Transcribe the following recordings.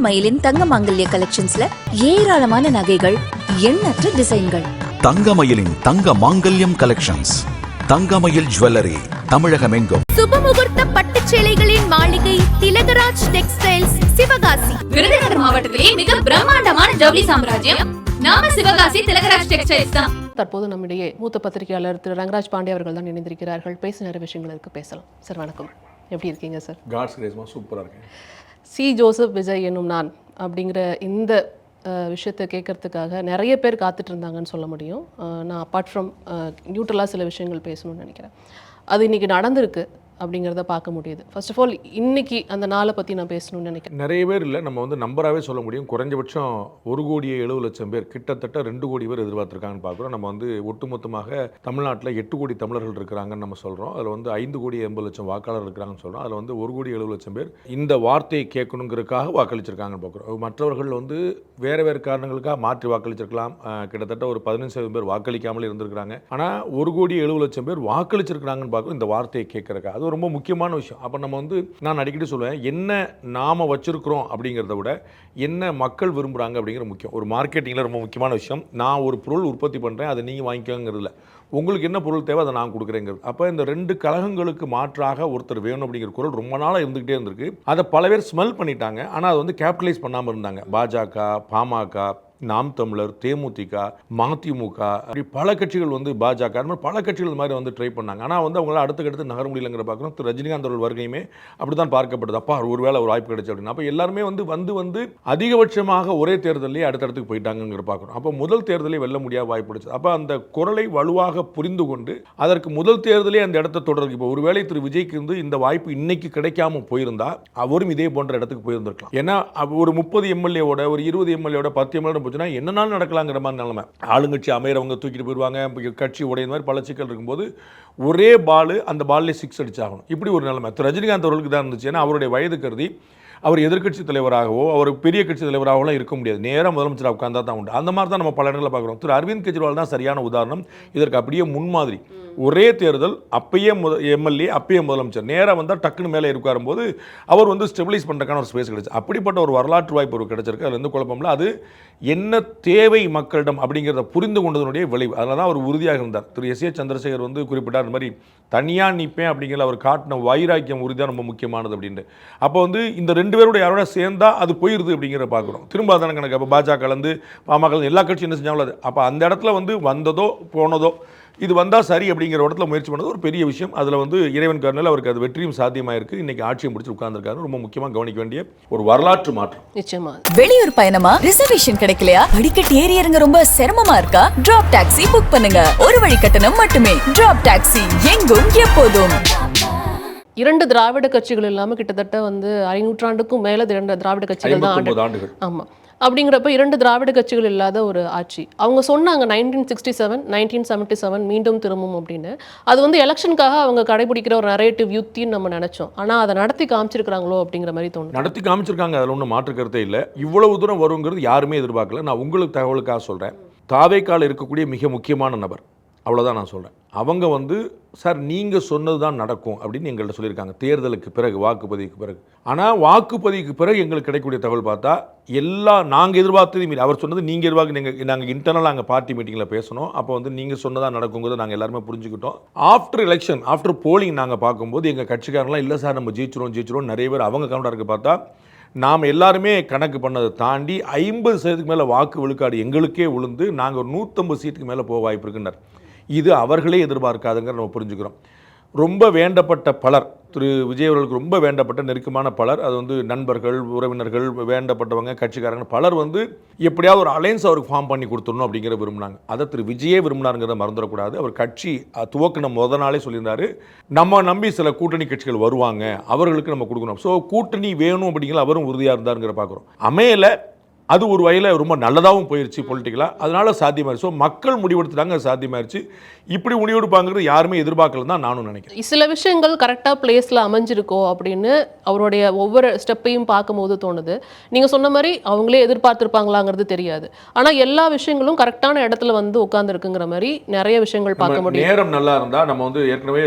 தங்கமயிலின் தங்க மாங்கல்ய கலெக்ஷன்ஸ்ல ஏராளமான நகைகள், எண்ணற்ற டிசைன்கள். தங்கமயிலின் தங்க மாங்கல்யம் கலெக்ஷன்ஸ், தங்கமயில் ஜுவல்லரி, தமிழகமெங்கும். சுபமுகூர்த்த பட்டுச் சேலைகளின் மாளிகை திலகராஜ் டெக்ஸ்டைல்ஸ், சிவகாசி. விருதுநகர் மாவட்டத்திலே மிக பிரம்மாண்டமான ஜவுளி சாம்ராஜ்யம் நாம சிவகாசி திலகராஜ் டெக்ஸ்டைல்ஸ் தான். தற்போது நம்மிடையே மூத்த பத்திரிகையாளர் திரு ரங்கராஜ் பாண்டே அவர்கள் தான் இணைந்திருக்கிறார்கள். பேச நிறைய விஷயங்களுக்கு பேசலாம். சார் வணக்கம், எப்படி இருக்கீங்க சார்? காட்ஸ் கிரேஸ்மா சூப்பராக இருக்கேன். சி ஜோசப் விஜய் என்னும் நான் அப்படிங்கிற இந்த விஷயத்தை கேட்கறதுக்காக நிறைய பேர் காத்துட்டு இருந்தாங்கன்னு சொல்ல முடியும். நான் அப்பார்ட் ஃப்ரம் நியூட்ரலாக சில விஷயங்கள் பேசணும்னு நினைக்கிறேன். அது இன்றைக்கி நடந்திருக்கு அப்படிங்கிறத பார்க்க முடியுது. ஃபர்ஸ்ட் ஆஃப் ஆல் இன்னைக்கு அந்த நாளை பற்றி நான் பேசணும்னு நினைக்கிறேன். நிறைய பேர் இல்லை, நம்ம வந்து நம்பராகவே சொல்ல முடியும். குறைஞ்சபட்சம் 1,70,00,000 பேர், கிட்டத்தட்ட 2 கோடி பேர் எதிர்பார்த்துருக்காங்கன்னு பார்க்குறோம். நம்ம வந்து ஒட்டுமொத்தமாக தமிழ்நாட்டில் 8 கோடி தமிழர்கள் இருக்கிறாங்கன்னு நம்ம சொல்கிறோம். அதில் வந்து 5,80,00,000 வாக்காளர் இருக்கிறாங்கன்னு சொல்கிறோம். அதில் வந்து 1,70,00,000 பேர் இந்த வார்த்தையை கேட்கணுங்கிறதுக்காக வாக்களிச்சிருக்காங்கன்னு பார்க்குறோம். மற்றவர்கள் வந்து வேறு வேறு காரணங்களுக்காக மாற்றி வாக்களிச்சிருக்கலாம். கிட்டத்தட்ட ஒரு 15,000 பேர் வாக்களிக்காமலே இருந்திருக்கிறாங்க. ஆனால் 1,70,00,000 பேர் வாக்களிச்சிருக்கிறாங்கன்னு பார்க்குறோம் இந்த வார்த்தையை கேட்கறக்கா. அது ரொம்ப முக்கியமான விஷயம். அப்போ நம்ம வந்து நான் அடிக்கடி சொல்லுவேன், என்ன நாம் வச்சுருக்கிறோம் அப்படிங்கிறத விட என்ன மக்கள் விரும்புகிறாங்க அப்படிங்கிற முக்கியம். ஒரு மார்க்கெட்டிங்கில் ரொம்ப முக்கியமான விஷயம், நான் ஒரு பொருள் உற்பத்தி பண்ணுறேன், அதை நீங்கள் வாங்கிக்கோங்கிறதுல உங்களுக்கு என்ன பொருள் தேவை அதை நான் கொடுக்குறேங்கிறது. அப்போ இந்த 2 கழகங்களுக்கு மாற்றாக ஒருத்தர் வேணும் அப்படிங்கிற குரல் ரொம்ப நாளாக இருந்துகிட்டே இருந்திருக்கு. அதை பல பேர் ஸ்மெல் பண்ணிட்டாங்க. ஆனால் அதை வந்து கேபிட்டலைஸ் பண்ணாமல் இருந்தாங்க. பாஜக, பாமக, நாம் தமிழர், தேமுதிக, மதிமுக, அப்படி பல கட்சிகள் வந்து பாஜக, அது மாதிரி பல கட்சிகள் இந்த மாதிரி வந்து ட்ரை பண்ணாங்க. ஆனால் வந்து அவங்களால அடுத்தடுத்து நகர முடியலங்கிற பார்க்குறோம். திரு ரஜினிகாந்த் அவர்கள் வருகையுமே அப்படி தான் பார்க்கப்படுது. அப்பா ஒருவேளை ஒரு வாய்ப்பு கிடைச்சு அப்படின்னு. அப்போ எல்லாருமே வந்து அதிகபட்சமாக ஒரே தேர்தலே அடுத்தடுத்துக்கு போயிட்டாங்கிற பார்க்குறோம். அப்போ முதல் தேர்தலே வெல்ல முடியாத வாய்ப்பு கிடைச்சது. அப்போ அந்த குரலை வலுவாக புரிந்து கொண்டு அதற்கு முதல் தேர்தலே அந்த இடத்த தொடர்ந்து இப்போ ஒருவேளை திரு விஜய்க்கு வந்து இந்த வாய்ப்பு இன்னைக்கு கிடைக்காம போயிருந்தா அவரும் இதே போன்ற இடத்துக்கு போயிருந்திருக்கலாம். ஏன்னா ஒரு 30 எம்எல்ஏவோட, ஒரு 20 எம்எல்ஏவோட, 10 எம்எல்ஏ என்னன்னாலும் நடக்கலாங்கிற மாதிரி நிலைமை. ஆளுங்கட்சி அமையறவங்க தூக்கிட்டு போயிடுவாங்க, கட்சி உடைய மாதிரி பல சிக்கல் இருக்கும்போது ஒரே பால், அந்த பால்லே 6 அடிச்சாகணும். இப்படி ஒரு நிலைமை ரஜினிகாந்த் அவர்களுக்கு தான் இருந்துச்சு. ஏன்னா அவருடைய வயது கருதி அவர் எதிர்க்கட்சி தலைவராகவோ அவர் பெரிய கட்சி தலைவராகலாம் இருக்க முடியாது. நேராக முதலமைச்சராக உட்கார்ந்தா தான் உண்டு. அந்த மாதிரி தான் நம்ம பல இடங்களில் பார்க்குறோம். திரு அரவிந்த் கெஜ்ரிவால் தான் சரியான உதாரணம். இதற்கு அப்படியே முன்மாதிரி. ஒரே தேர்தல், அப்பயே எம்எல்ஏ, அப்பயே முதலமைச்சர், நேராக வந்தால் டக்குன்னு மேலே இருக்கும்போது அவர் வந்து ஸ்டெபிலைஸ் பண்ணுறதுக்கான ஒரு ஸ்பேஸ் கிடைச்சு. அப்படிப்பட்ட ஒரு வரலாற்று வாய்ப்பு ஒரு கிடைச்சிருக்கு. அதில் எந்த குழப்பமில்லை. அது என்ன தேவை மக்களிடம் அப்படிங்கிறத புரிந்து கொண்டதனுடைய விளைவு. அதில் தான் அவர் உறுதியாக இருந்தார். திரு எஸ். ஏ. சந்திரசேகர் வந்து குறிப்பிட்டார், இந்த மாதிரி தனியாக நிற்பேன் அப்படிங்கிற அவர் காட்டின வைராக்கியம் உறுதியாக ரொம்ப முக்கியமானது அப்படின்ட்டு. அப்போ வந்து இந்த 2 பேருடைய யாரோட சேர்ந்தா அது போயிருது அப்படிங்கிற பார்க்குறோம். திரும்ப அதன கணக்கு. அப்போ பாஜக கலந்து பாமக எல்லா கட்சியும் என்ன செஞ்சாலும் அது அப்போ அந்த இடத்துல வந்து வந்ததோ போனதோ இது வந்தால் சரி அப்படிங்கிற இடத்துல முயற்சி பண்ணது ஒரு பெரிய விஷயம். அதில் வந்து இறைவன் கருணையில் அவருக்கு அது வெற்றியும் சாத்தியமாயிருக்கு. இன்னைக்கு ஆட்சியை முடிச்சு உட்கார்ந்துருக்காரு. ரொம்ப முக்கியமாக கவனிக்க வேண்டிய ஒரு வரலாற்று மாற்றம். நிச்சயமா. வெளியூர் பயணமா, ரிசர்வேஷன் கிடைக்கலையா, படிக்கட்டு ஏறி இறங்க ரொம்ப சிரமமா இருக்கா? டிராப் டாக்ஸி புக் பண்ணுங்க. ஒரு வழி கட்டணம் மட்டுமே. டிராப் டாக்ஸி, எங்கும் எப்போதும். 2 திராவிட கட்சிகள் இல்லாமல் கிட்டத்தட்ட வந்து 5 நூற்றாண்டுக்கும் மேலே 2 திராவிட கட்சிகள் தான் ஆண்டுகள். ஆமாம். அப்படிங்கிறப்ப 2 திராவிட கட்சிகள் இல்லாத ஒரு ஆட்சி. அவங்க சொன்னாங்க 1967, 1977 மீண்டும் திரும்பும் அப்படின்னு. அது வந்து எலெக்ஷனுக்காக அவங்க கடைபிடிக்கிற ஒரு நரேட்டிவ் யுத்தின்னு நம்ம நினைச்சோம். ஆனால் அதை நடத்தி காமிச்சிருக்கிறாங்களோ அப்படிங்கிற மாதிரி தோணும். நடத்தி காமிச்சிருக்காங்க, அதில் ஒன்றும் மாற்று கருத்தே இல்லை. இவ்வளவு தூரம் வருங்கிறது யாருமே எதிர்பார்க்கல. நான் உங்களுக்கு தகவலுக்காக சொல்கிறேன். தாவேக்கால இருக்கக்கூடிய மிக முக்கியமான நபர், அவ்வளோதான் நான் சொல்கிறேன். அவங்க வந்து சார் நீங்கள் சொன்னது தான் நடக்கும் அப்படின்னு எங்கள்கிட்ட சொல்லியிருக்காங்க தேர்தலுக்கு பிறகு, வாக்குப்பதிவுக்கு பிறகு. ஆனால் வாக்குப்பதிவுக்கு பிறகு எங்களுக்கு கிடைக்கக்கூடிய தகவல் பார்த்தா நாங்கள் எதிர்பார்த்தது மீறி அவர் சொன்னது நீங்கள் எதிர்பார்க்க. நாங்கள் இன்டர்னலாக அங்கே பார்ட்டி மீட்டிங்கில் பேசணும். அப்போ வந்து நீங்கள் சொன்னதாக நடக்குங்கிறத நாங்கள் எல்லாருமே புரிஞ்சுக்கிட்டோம். ஆஃப்டர் எலெக்ஷன், ஆஃப்டர் போலிங் நாங்கள் பார்க்கும்போது எங்கள் கட்சிக்காரங்களாம் இல்லை சார் நம்ம ஜெயிச்சிரும் நிறைய பேர் அவங்க கவுண்டருக்கு பார்த்தா நாம் எல்லாருமே கணக்கு பண்ணதை தாண்டி 50% மேலே வாக்கு விழுக்காடு எங்களுக்கே விழுந்து நாங்கள் ஒரு 150 சீட்டுக்கு மேலே போக வாய்ப்பு இருக்குன்னார். இது அவர்களே எதிர்பார்க்காதுங்கிற நம்ம புரிஞ்சுக்கிறோம். ரொம்ப வேண்டப்பட்ட பலர், திரு விஜய் அவர்களுக்கு ரொம்ப வேண்டப்பட்ட நெருக்கமான பலர், அது வந்து நண்பர்கள், உறவினர்கள், வேண்டப்பட்டவங்க, கட்சிக்காரங்க பலர் வந்து எப்படியாவது ஒரு அலையன்ஸ் அவருக்கு ஃபார்ம் பண்ணி கொடுத்துடணும் அப்படிங்கிற விரும்பினாங்க. அதை திரு விஜயே விரும்பினாருங்கிறத மறந்துடக்கூடாது. அவர் கட்சி துவக்கின முதல் நாளே சொல்லியிருந்தாரு, நம்ம நம்பி சில கூட்டணி கட்சிகள் வருவாங்க, அவர்களுக்கு நம்ம கொடுக்கணும். ஸோ கூட்டணி வேணும் அப்படிங்கிற அவரும் உறுதியாக இருந்தாருங்கிற பார்க்குறோம். அமையலை. அது ஒரு வகையில் ரொம்ப நல்லதாகவும் போயிடுச்சு பொலிட்டிக்கலாக. அதனால சாத்தியமாயிருச்சு. ஸோ மக்கள் முடிவெடுத்துட்டாங்க, சாத்தியமாயிருச்சு. இப்படி முடிவெடுப்பாங்கிறது யாருமே எதிர்பார்க்கல தான் நானும் நினைக்கிறேன். சில விஷயங்கள் கரெக்டாக பிளேஸில் அமைஞ்சிருக்கோ அப்படின்னு அவருடைய ஒவ்வொரு ஸ்டெப்பையும் பார்க்கும்போது தோணுது. நீங்கள் சொன்ன மாதிரி அவங்களே எதிர்பார்த்துருப்பாங்களாங்கிறது தெரியாது. ஆனால் எல்லா விஷயங்களும் கரெக்டான இடத்துல வந்து உட்கார்ந்துருக்குங்கிற மாதிரி நிறைய விஷயங்கள் பார்க்க முடியும். நேரம் நல்லா இருந்தால் நம்ம வந்து ஏற்கனவே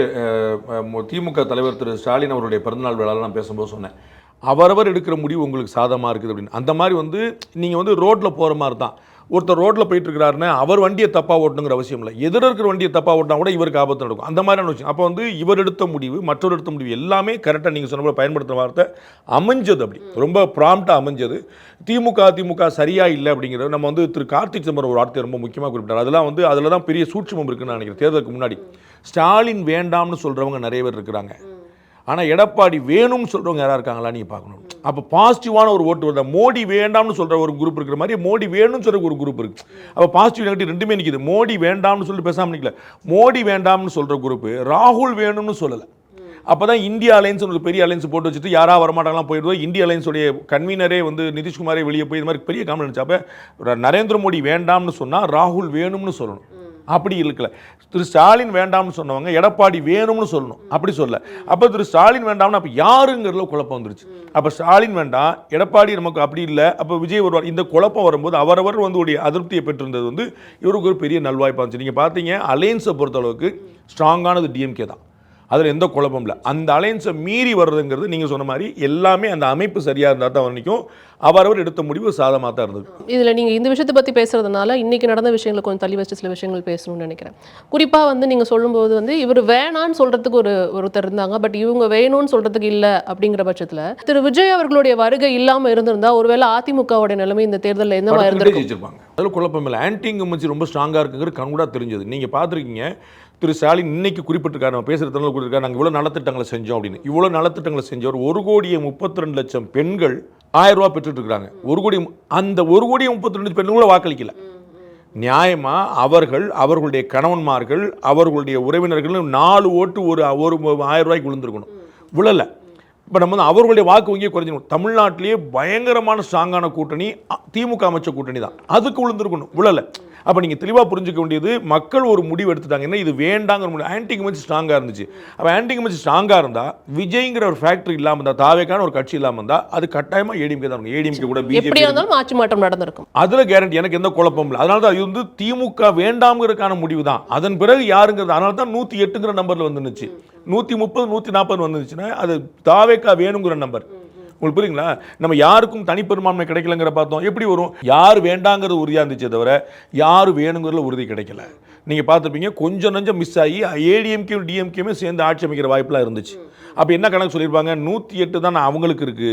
திமுக தலைவர் திரு ஸ்டாலின் அவருடைய பிறந்தநாள் விழாவில் நான் பேசும்போது சொன்னேன், அவரவர் எடுக்கிற முடிவு உங்களுக்கு சாதகமாக இருக்குது அப்படின்னு. அந்த மாதிரி வந்து நீங்கள் வந்து ரோட்டில் போகிற மாதிரி தான். ஒருத்தர் ரோட்டில் போயிட்டு இருக்கிறாருன்னா அவர் வண்டியை தப்பாக ஓட்டணுங்கிற அவசியம் இல்லை. எதிர இருக்கிற வண்டியை தப்பாக ஓட்டினா கூட இவருக்கு ஆபத்து நடக்கும். அந்த மாதிரியான விஷயம். அப்போ வந்து இவர் எடுத்த முடிவு, மற்றவர் எடுத்த முடிவு எல்லாமே கரெக்டாக நீங்கள் சொன்ன போல பயன்படுத்துகிற வார்த்தை அமைஞ்சது. அப்படி ரொம்ப ப்ராம்ப்டாக அமைஞ்சது. திமுக சரியா இல்லை அப்படிங்கிறது நம்ம வந்து திரு கார்த்திக் சிதம்பரம் ஒரு வார்த்தை ரொம்ப முக்கியமாக குறிப்பிட்டார். அதெல்லாம் வந்து அதில் தான் பெரிய சூட்சமம் இருக்குன்னு நான் நினைக்கிறேன். தேர்தலுக்கு முன்னாடி ஸ்டாலின் வேண்டாம்னு சொல்கிறவங்க நிறைய பேர் இருக்கிறாங்க. ஆனால் எடப்பாடி வேணும்னு சொல்கிறவங்க யாராக இருக்காங்களா நீங்கள் பார்க்கணும். அப்போ பாசிட்டிவான ஒரு ஓட்டு வருது. மோடி வேண்டாம்னு சொல்கிற ஒரு குரூப் இருக்கிற மாதிரி மோடி வேணும்னு சொல்கிற ஒரு குரூப் இருக்குது. அப்போ பாசிட்டிவ் நெகட்டிவ் ரெண்டுமே நிற்கிது. மோடி வேண்டாம்னு சொல்லிட்டு பேசாமல் நிற்கல. மோடி வேண்டாம்னு சொல்கிற குரூப்பு ராகுல் வேணும்னு சொல்லலை. அப்போ தான் இந்தியா அலையன்ஸ் ஒரு பெரிய அலையன்ஸ் போட்டு வச்சுட்டு யாராவது வரமாட்டாங்களாம் போயிடுவோம். இந்திய அலையன்ஸுடைய கன்வீனரே வந்து நிதிஷ்குமாரே வெளியே போய் இது மாதிரி பெரிய காமெடி இருந்துச்சு. அப்போ நரேந்திர மோடி வேண்டாம்னு சொன்னால் ராகுல் வேணும்னு சொல்லணும். அப்படி இருக்கல. திரு ஸ்டாலின் வேண்டாம்னு சொன்னவங்க எடப்பாடி வேணும்னு சொல்லணும். அப்படி சொல்ல. அப்போ திரு ஸ்டாலின் வேண்டாம்னு அப்போ யாருங்கிறதுல குழப்பம் வந்துருச்சு. அப்போ ஸ்டாலின் வேண்டாம், எடப்பாடி நமக்கு அப்படி இல்லை, அப்போ விஜய் வருவார். இந்த குழப்பம் வரும்போது அவரவர் வந்து உடைய அதிருப்தியை பெற்றிருந்தது வந்து இவருக்கு ஒரு பெரிய நல்வாய்ப்பாக இருந்துச்சு. நீங்கள் பார்த்தீங்க அலையன்ஸை பொறுத்தளவுக்கு ஸ்ட்ராங்கானது டிஎம்கே தான். அதில் எந்த குழப்பம் இல்லை. அந்த அலையன்ஸை மீறி வர்றதுங்கிறது நீங்கள் சொன்ன மாதிரி எல்லாமே அந்த அமைப்பு சரியாக இருந்தால் தான் வரைக்கும் அவரவர் எடுத்த முடிவு சாதமாக தான் இருந்தது. இதில் நீங்கள் இந்த விஷயத்தை பற்றி பேசுறதுனால இன்றைக்கி நடந்த விஷயங்களை கொஞ்சம் தள்ளி வச்சு சில விஷயங்கள் பேசணும்னு நினைக்கிறேன். குறிப்பாக வந்து நீங்கள் சொல்லும்போது வந்து இவர் வேணான்னு சொல்கிறதுக்கு ஒருத்தர் இருந்தாங்க, பட் இவங்க வேணும்னு சொல்கிறதுக்கு இல்லை அப்படிங்கிற பட்சத்தில் திரு விஜய் அவர்களுடைய வருகை இல்லாமல் இருந்திருந்தா ஒருவேளை அதிமுகவுடைய நிலைமை இந்த தேர்தலில் எந்த மாதிரி இருந்திருக்கும்? அதில் குழப்பம் இல்லை. ஆன்டி இன்கம்பன்சி ரொம்ப ஸ்ட்ராங்காக இருக்குங்கிறது கண்கூடாக தெரிஞ்சது. நீங்கள் பார்த்துருக்கீங்க திரு ஸ்டாலின் இன்னைக்கு குறிப்பிட்டிருக்காரு, நம்ம பேசுகிறதுனால குறிப்பிட்டிருக்காரு, நாங்கள் இவ்வளோ நலத்திட்டங்களை செஞ்சோம் அப்படின்னு. இவ்வளோ நலத்திட்டங்களை செஞ்சவர் 1,32,00,000 பெண்கள் 1000 ரூபா பெற்றுட்டு இருக்காங்க. 1,32,00,000 பெண்கள் கூட வாக்களிக்கல. நியாயமா அவர்களுடைய கணவன்மார்கள் அவர்களுடைய உறவினர்கள் 4 ஓட்டு ஒரு 1000 ரூபாய்க்கு விழுந்திருக்கணும். விழலை. இப்போ நம்ம வந்து அவர்களுடைய வாக்கு வங்கியை குறைஞ்சிடும். தமிழ்நாட்டிலேயே பயங்கரமான ஸ்ட்ராங்கான கூட்டணி திமுக அமைச்ச கூட்டணி தான். அதுக்கு விழுந்திருக்கணும், விழலை. அப்போ நீங்கள் தெளிவாக புரிஞ்சுக்க வேண்டியது மக்கள் ஒரு முடிவு எடுத்துட்டாங்க. என்ன இது வேண்டாங்கிற முடிவு. ஆன்டி இன்கம்பன்சி ஸ்ட்ராங்காக இருந்துச்சு. அப்போ ஆன்டி இன்கம்பன்சி ஸ்ட்ராங்காக இருந்தால் விஜய்ங்கிற ஒரு ஃபேக்டரி இல்லாமல் இருந்தால், தாவேக்கான ஒரு கட்சி இல்லாமல் இருந்தால் அது கட்டாயமாக ஏடிஎம்கே தான் இருக்கும். ஏடிஎம்கே கூட எப்படி இருந்தாலும் ஆட்சி மாற்றம் நடந்திருக்கும். அதில் கேரண்டி எனக்கு எந்த குழப்பம் இல்லை. அதனால தான் இது வந்து திமுக வேண்டாம்ங்கிறதுக்கான முடிவு தான். அதன் பிறகு யாருங்கிறது, அதனால தான் 108ங்கிற நம்பரில் வந்துருந்துச்சு. 130 140 வந்துருச்சுன்னா அது தாவேக்கா வேணுங்கிற நம்பர். உங்களுக்கு புரியுங்களா? நம்ம யாருக்கும் தனிப்பெரும்பான்மை கிடைக்கலங்கிற பார்த்தோம். எப்படி வரும்? யார் வேண்டாங்கிறது உறுதியாக இருந்துச்சே தவிர யார் வேணுங்கிறதுல உறுதி கிடைக்கல. நீங்கள் பார்த்துருப்பீங்க கொஞ்சம் நஞ்சம் மிஸ் ஆகி ஏடிஎம்கே டிஎம்கேமே சேர்ந்து ஆட்சி அமைக்கிற வாய்ப்பெலாம் இருந்துச்சு. அப்போ என்ன கணக்கு சொல்லியிருப்பாங்க, 108 தான் அவங்களுக்கு இருக்குது,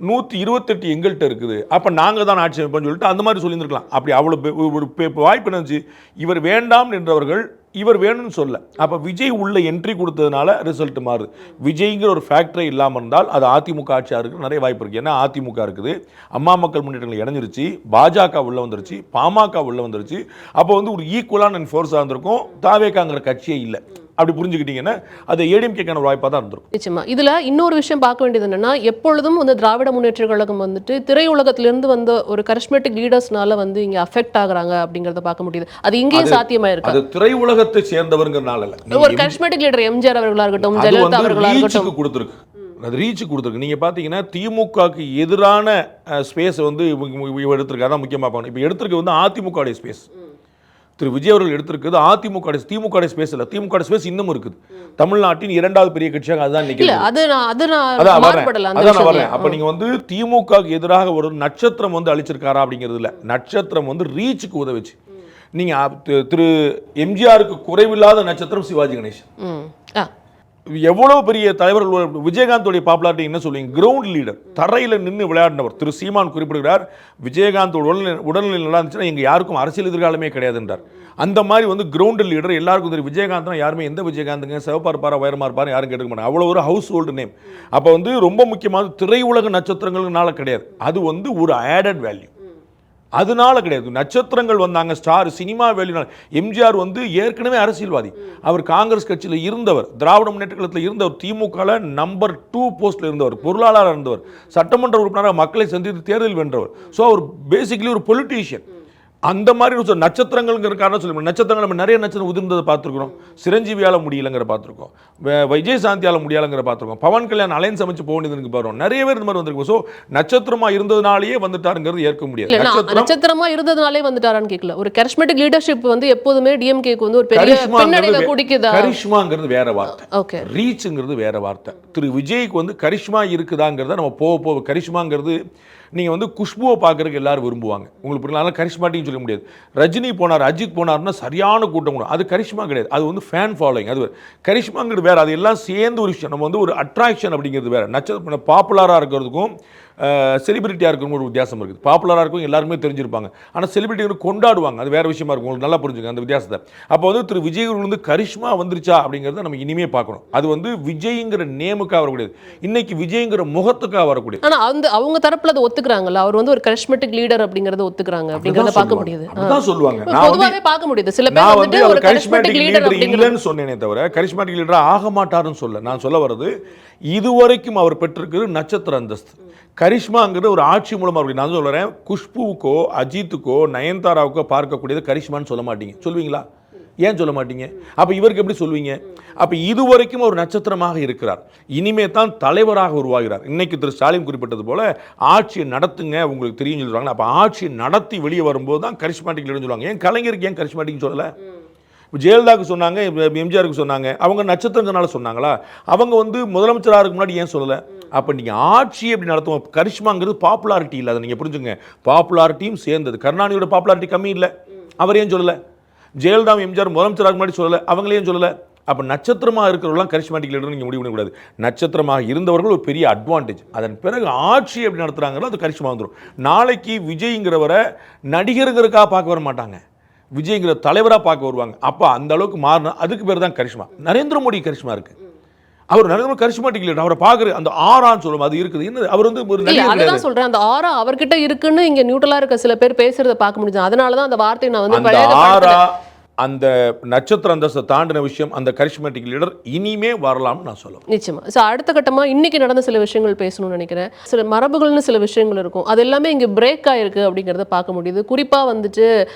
128 எங்கள்கிட்ட இருக்குது, அப்போ நாங்கள் தான் ஆட்சி அமைப்போம்னு சொல்லிட்டு அந்த மாதிரி சொல்லியிருந்துருக்கலாம். அப்படி அவ்வளோ ஒரு வாய்ப்பு இருந்துச்சு. இவர் வேண்டாம் என்றவர்கள் இவர் வேணும்னு சொல்ல. அப்போ விஜய் உள்ள என்ட்ரி கொடுத்ததுனால ரிசல்ட் மாறுது. விஜய்ங்கிற ஒரு ஃபேக்டரி இல்லாமல் இருந்தால் அது அதிமுக ஆட்சியாக இருக்குது நிறைய வாய்ப்பு இருக்குது. ஏன்னா அதிமுக இருக்குது, அம்மா மக்கள் முன்னேற்றங்கள் இணைஞ்சிருச்சு, பாஜக உள்ள வந்துருச்சு, பாமக உள்ள வந்துருச்சு. அப்போ வந்து ஒரு ஈக்குவலான ஃபோர்ஸாக இருந்திருக்கும். தாவேக்காங்கிற கட்சியே இல்லை. அப்படி புரிஞ்சுக்கிட்டீங்கன்னா அது ஏடிஎம்கேக்கான வாய்ப்பாக தான் இருந்திருக்கும். நிச்சயமா. இதில் இன்னொரு விஷயம் பார்க்க வேண்டியது என்னன்னா, எப்பொழுதும் வந்து திராவிட முன்னேற்ற கழகம் வந்துட்டு திரையுலகத்திலிருந்து வந்த ஒரு கரிஸ்மேட்டிக் லீடர்ஸ்னால வந்து இங்கே அஃபெக்ட் ஆகுறாங்க அப்படிங்கிறத பார்க்க முடியுது. அது இங்கேயும் சாத்தியமா இருக்கு. அது திரையுலகத்தை சேர்ந்தவர்ங்கிறனால இல்லை. ஒரு கரிஸ்மேட்டிக் லீடர் எம்ஜிஆர் அவர்களாக இருக்கட்டும், ஜெயலலிதா அவர்களாக இருக்கட்டும் கொடுத்துருக்கு. அது ரீச் கொடுத்துருக்கு. நீங்கள் பார்த்தீங்கன்னா திமுகவுக்கு எதிரான ஸ்பேஸை வந்து எடுத்திருக்கு. அதான் முக்கியமாக பார்க்கணும். இப்போ எடுத்திருக்கு வந்து அதிமுகவுடைய ஸ்பேஸ். திரு விஜய் அவர்கள் எடுத்திருக்குது அதிமுக திமுக ஸ்பேஸ் இல்லை. திமுக ஸ்பேஸ் இன்னும் இருக்குது. தமிழ்நாட்டின் 2வது பெரிய கட்சியாக அதுதான் நினைக்கிறேன். அப்ப நீங்க வந்து திமுகவுக்கு எதிராக ஒரு நட்சத்திரம் வந்து அழிச்சிருக்காரா அப்படிங்கிறது இல்லை. நட்சத்திரம் வந்து ரீச்சுக்கு உதவிச்சு. நீங்க திரு எம்ஜிஆருக்கு குறைவில்லாத நட்சத்திரம் சிவாஜி கணேசன். எவ்வளவு பெரிய தலைவர்கள். விஜயகாந்தோடைய பாப்புலாரிட்டி என்ன சொல்லுவீங்க? கிரவுண்ட் லீடர், தரையில் நின்று விளையாடினவர். திரு சீமான் குறிப்பிடுகிறார், விஜயகாந்த் உடல்நிலை நல்லா இருந்துச்சுன்னா எங்க யாருக்கும் அரசியல் எதிர்காலமே கிடையாது என்றார். அந்த மாதிரி வந்து கிரவுண்ட் லீடர் எல்லாருக்கும் தெரியும். விஜயகாந்த்னா யாருமே எந்த விஜயகாந்துங்க சிவப்பா இருப்பாரா உயரமா இருப்பாரு யாரும் கேட்க மாட்டாங்க. அவ்வளோ ஒரு ஹவுஸ் ஹோல்டு நேம். அப்போ வந்து ரொம்ப முக்கியமான திரையுலக நட்சத்திரங்கள்னால கிடையாது, அது வந்து ஒரு ஆடட் வேல்யூ. அதனால கிடையாது. நட்சத்திரங்கள் வந்தாங்க, ஸ்டார் சினிமா வேல்யூனால. எம்ஜிஆர் வந்து ஏற்கனவே அரசியல்வாதி. அவர் காங்கிரஸ் கட்சியில் இருந்தவர், திராவிட முன்னேற்ற கழகத்தில் இருந்தவர், திமுக நம்பர் 2 போஸ்ட்ல இருந்தவர், பொருளாளராக இருந்தவர், சட்டமன்ற உறுப்பினராக மக்களை சந்தித்து தேர்தல் வென்றவர். ஸோ அவர் பேசிக்கலி ஒரு பொலிட்டீஷியன். அந்த மாதிரி ஒரு நட்சத்திரங்கள்ங்கிற காரணம் சொல்ல முடியும். நட்சத்திரங்கள் நம்ம நிறைய நட்சத்திரம் உதிர்ந்ததை பார்த்துருக்கோம். சிரஞ்சீவியால் முடியலைங்கிற பார்த்துருக்கோம், விஜயசாந்தியால் முடியலைங்கிற பார்த்துருக்கோம், பவன் கல்யாண் அலைன்ஸ் அமைச்சு போக வேண்டியதுக்கு பாருவோம், நிறைய பேர் இந்த மாதிரி வந்திருக்கும். ஸோ நட்சத்திரமா இருந்ததுனாலேயே வந்துட்டாருங்கிறது ஏற்க முடியாது. நட்சத்திரமா இருந்ததுனாலே வந்துட்டாரான்னு கேட்கல. ஒரு கரிஷ்மேட்டிக் லீடர்ஷிப் வந்து எப்போதுமே டிஎம்கேக்கு வந்து ஒரு பெரிய பின்னடைவை குடிக்குதா? கரிஷ்மாங்கிறது வேற வார்த்தை, ஓகே, ரீச்ங்கிறது வேற வார்த்தை. திரு விஜய்க்கு வந்து கரிஷ்மா இருக்குதாங்கிறத நம்ம போக போக, கரிஷ்மாங்கிறது நீங்கள் வந்து குஷ்புவை பார்க்குறதுக்கு எல்லாரும் விரும்புவாங்க, உங்களுக்கு புரியல, கரிஷ்மாட்டின்னு சொல்ல முடியாது. ரஜினி போனார், அஜித் போனார்னா சரியான கூட்டம் கூட, அது கரிஷ்மா கிடையாது, அது வந்து ஃபேன் ஃபாலோயிங். அது கரிஷ்மாங்கிறது வேறு, அது எல்லாம் சேர்ந்து ஒரு விஷயம். நம்ம வந்து ஒரு அட்ராக்ஷன் அப்படிங்கிறது வேறு. நட்சத்திரம் பாப்புலராக இருக்கிறதுக்கும் செலிபிரிட்டியாக இருக்கணும் ஒரு வித்தியாசம் இருக்குது. பாப்புலராக இருக்கும் எல்லாருமே தெரிஞ்சிருப்பாங்க, ஆனால் செலிபிரிட்டி வந்து கொண்டாடுவாங்க, அது வேறு விஷயமா இருக்கும். உங்களுக்கு நல்லா புரிஞ்சுங்க அந்த வித்தியாசத்தை. அப்போ வந்து திரு விஜய் வந்து கரிஷ்மா வந்துருச்சா அப்படிங்கிறத நம்ம இனிமே பார்க்கணும். அது வந்து விஜய்ங்கிற நேமுக்காக வரக்கூடியது, இன்னைக்கு விஜய்ங்கிற முகத்துக்காக வரக்கூடியது. ஆனால் அந்த அவங்க தரப்புல அதை ஒத்துக்கிறாங்கல்ல, அவர் வந்து ஒரு கரிஷ்மேட்டிக் லீடர் அப்படிங்கிறத ஒத்துக்கிறாங்க அப்படிங்கிறத பார்க்க முடியுது. அதான் சொல்லுவாங்க, பொதுவாகவே பார்க்க முடியுது. சில பேர் வந்து ஒரு கரிஷ்மேட்டிக் லீடர் இல்லைன்னு சொன்னேனே தவிர கரிஷ்மேட்டிக் லீடர் ஆக மாட்டாருன்னு சொல்ல. நான் சொல்ல வர்றது, இதுவரைக்கும் அவர் பெற்றிருக்கிறது நட்சத்திர அந்தஸ்து. கரிஷ்மாங்கிறது ஒரு ஆட்சி மூலமாக இருக்கு. நான் சொல்கிறேன், குஷ்புவுக்கோ அஜித்துக்கோ நயன்தாராவுக்கோ பார்க்கக்கூடியது கரிஷ்மான்னு சொல்ல மாட்டீங்க. சொல்லுவீங்களா? ஏன் சொல்ல மாட்டீங்க? அப்போ இவருக்கு எப்படி சொல்வீங்க? அப்போ இதுவரைக்கும் ஒரு நட்சத்திரமாக இருக்கிறார், இனிமே தான் தலைவராக உருவாகிறார். இன்னைக்கு திரு ஸ்டாலின் குறிப்பிட்டது போல ஆட்சியை நடத்துங்க, உங்களுக்கு தெரியும் சொல்லுவாங்க. அப்போ ஆட்சியை நடத்தி வெளியே வரும்போது தான் கரிஷ்மாட்டிக் லீடர்னு சொல்லுவாங்க. ஏன் கலைஞருக்கு ஏன் கரிஷ்மாட்டிக்னு சொல்லலை? ஜெயலலிதாவுக்கு சொன்னாங்க, எம்ஜிஆருக்கு சொன்னாங்க, அவங்க நட்சத்திரத்தினால சொன்னாங்களா? அவங்க வந்து முதலமைச்சராக இருக்கு முன்னாடி ஏன் சொல்லலை? அப்போ நீங்கள் ஆட்சி எப்படி நடத்துவோம்? கரிஷ்மாங்கிறது பாப்புலாரிட்டி இல்லை, அதை நீங்கள் புரிஞ்சுங்க. பாப்புலாரிட்டியும் சேர்ந்தது. கருணாநிதியோட பாப்புலாரிட்டி கம்மி இல்லை, அவர் ஏன் சொல்லலை? ஜெயலலிதா எம்ஜிஆர் முதலமைச்சராக முன்னாடி சொல்லலை, அவங்களே ஏன் சொல்லலை? அப்போ நட்சத்திரமாக இருக்கிறவங்களாம் கரிஷ்மாட்டிக் லீடர் நீங்கள் முடிவு பண்ணக்கூடாது. நட்சத்திரமாக இருந்தவர்கள் ஒரு பெரிய அட்வான்டேஜ். அதன் பிறகு ஆட்சி எப்படி நடத்துகிறாங்களோ அது கரிஷ்மா வந்துடும். நாளைக்கு விஜய்ங்கிறவரை நடிகருங்கிறதுக்காக பார்க்க வர மாட்டாங்க, விஜய்ங்கிற தலைவராக பார்க்க வருவாங்க. அப்போ அந்த அளவுக்கு மாறினா அதுக்கு பேர் தான் கரிஷ்மா. நரேந்திர மோடி கரிஷ்மா இருக்கு, அவர் நரேந்திர மோடி கரிஷ்மாட்டிக் லீடர். அவரை பார்க்குற அந்த ஆரான்னு சொல்லுவோம், அது இருக்குது. என்ன அவர் வந்து ஒரு அதுதான் சொல்றேன், அந்த ஆரா அவர்கிட்ட இருக்குன்னு இங்க நியூட்ரலா இருக்க சில பேர் பேசுறத பார்க்க முடியுது. அதனால தான் அந்த வார்த்தையை நான் வந்து ஆரா அந்த நட்சத்திர அந்தஸ்தை தாண்டின விஷயம் அந்த கரிஷ்மேட்டிக் லீடர் இனிமே வரலாம்னு நான் சொல்லுவேன். நிச்சயமா. ஸோ அடுத்த கட்டமா இன்னைக்கு நடந்த சில விஷயங்கள் பேசணும்னு நினைக்கிறேன். சில மரபுகள்னு சில விஷயங்கள் இருக்கும், அது எல்லாமே இங்க பிரேக் ஆயிருக்கு அப்படிங்கறத பார்க்க முடியுது. குறிப்பா வந்துட்டு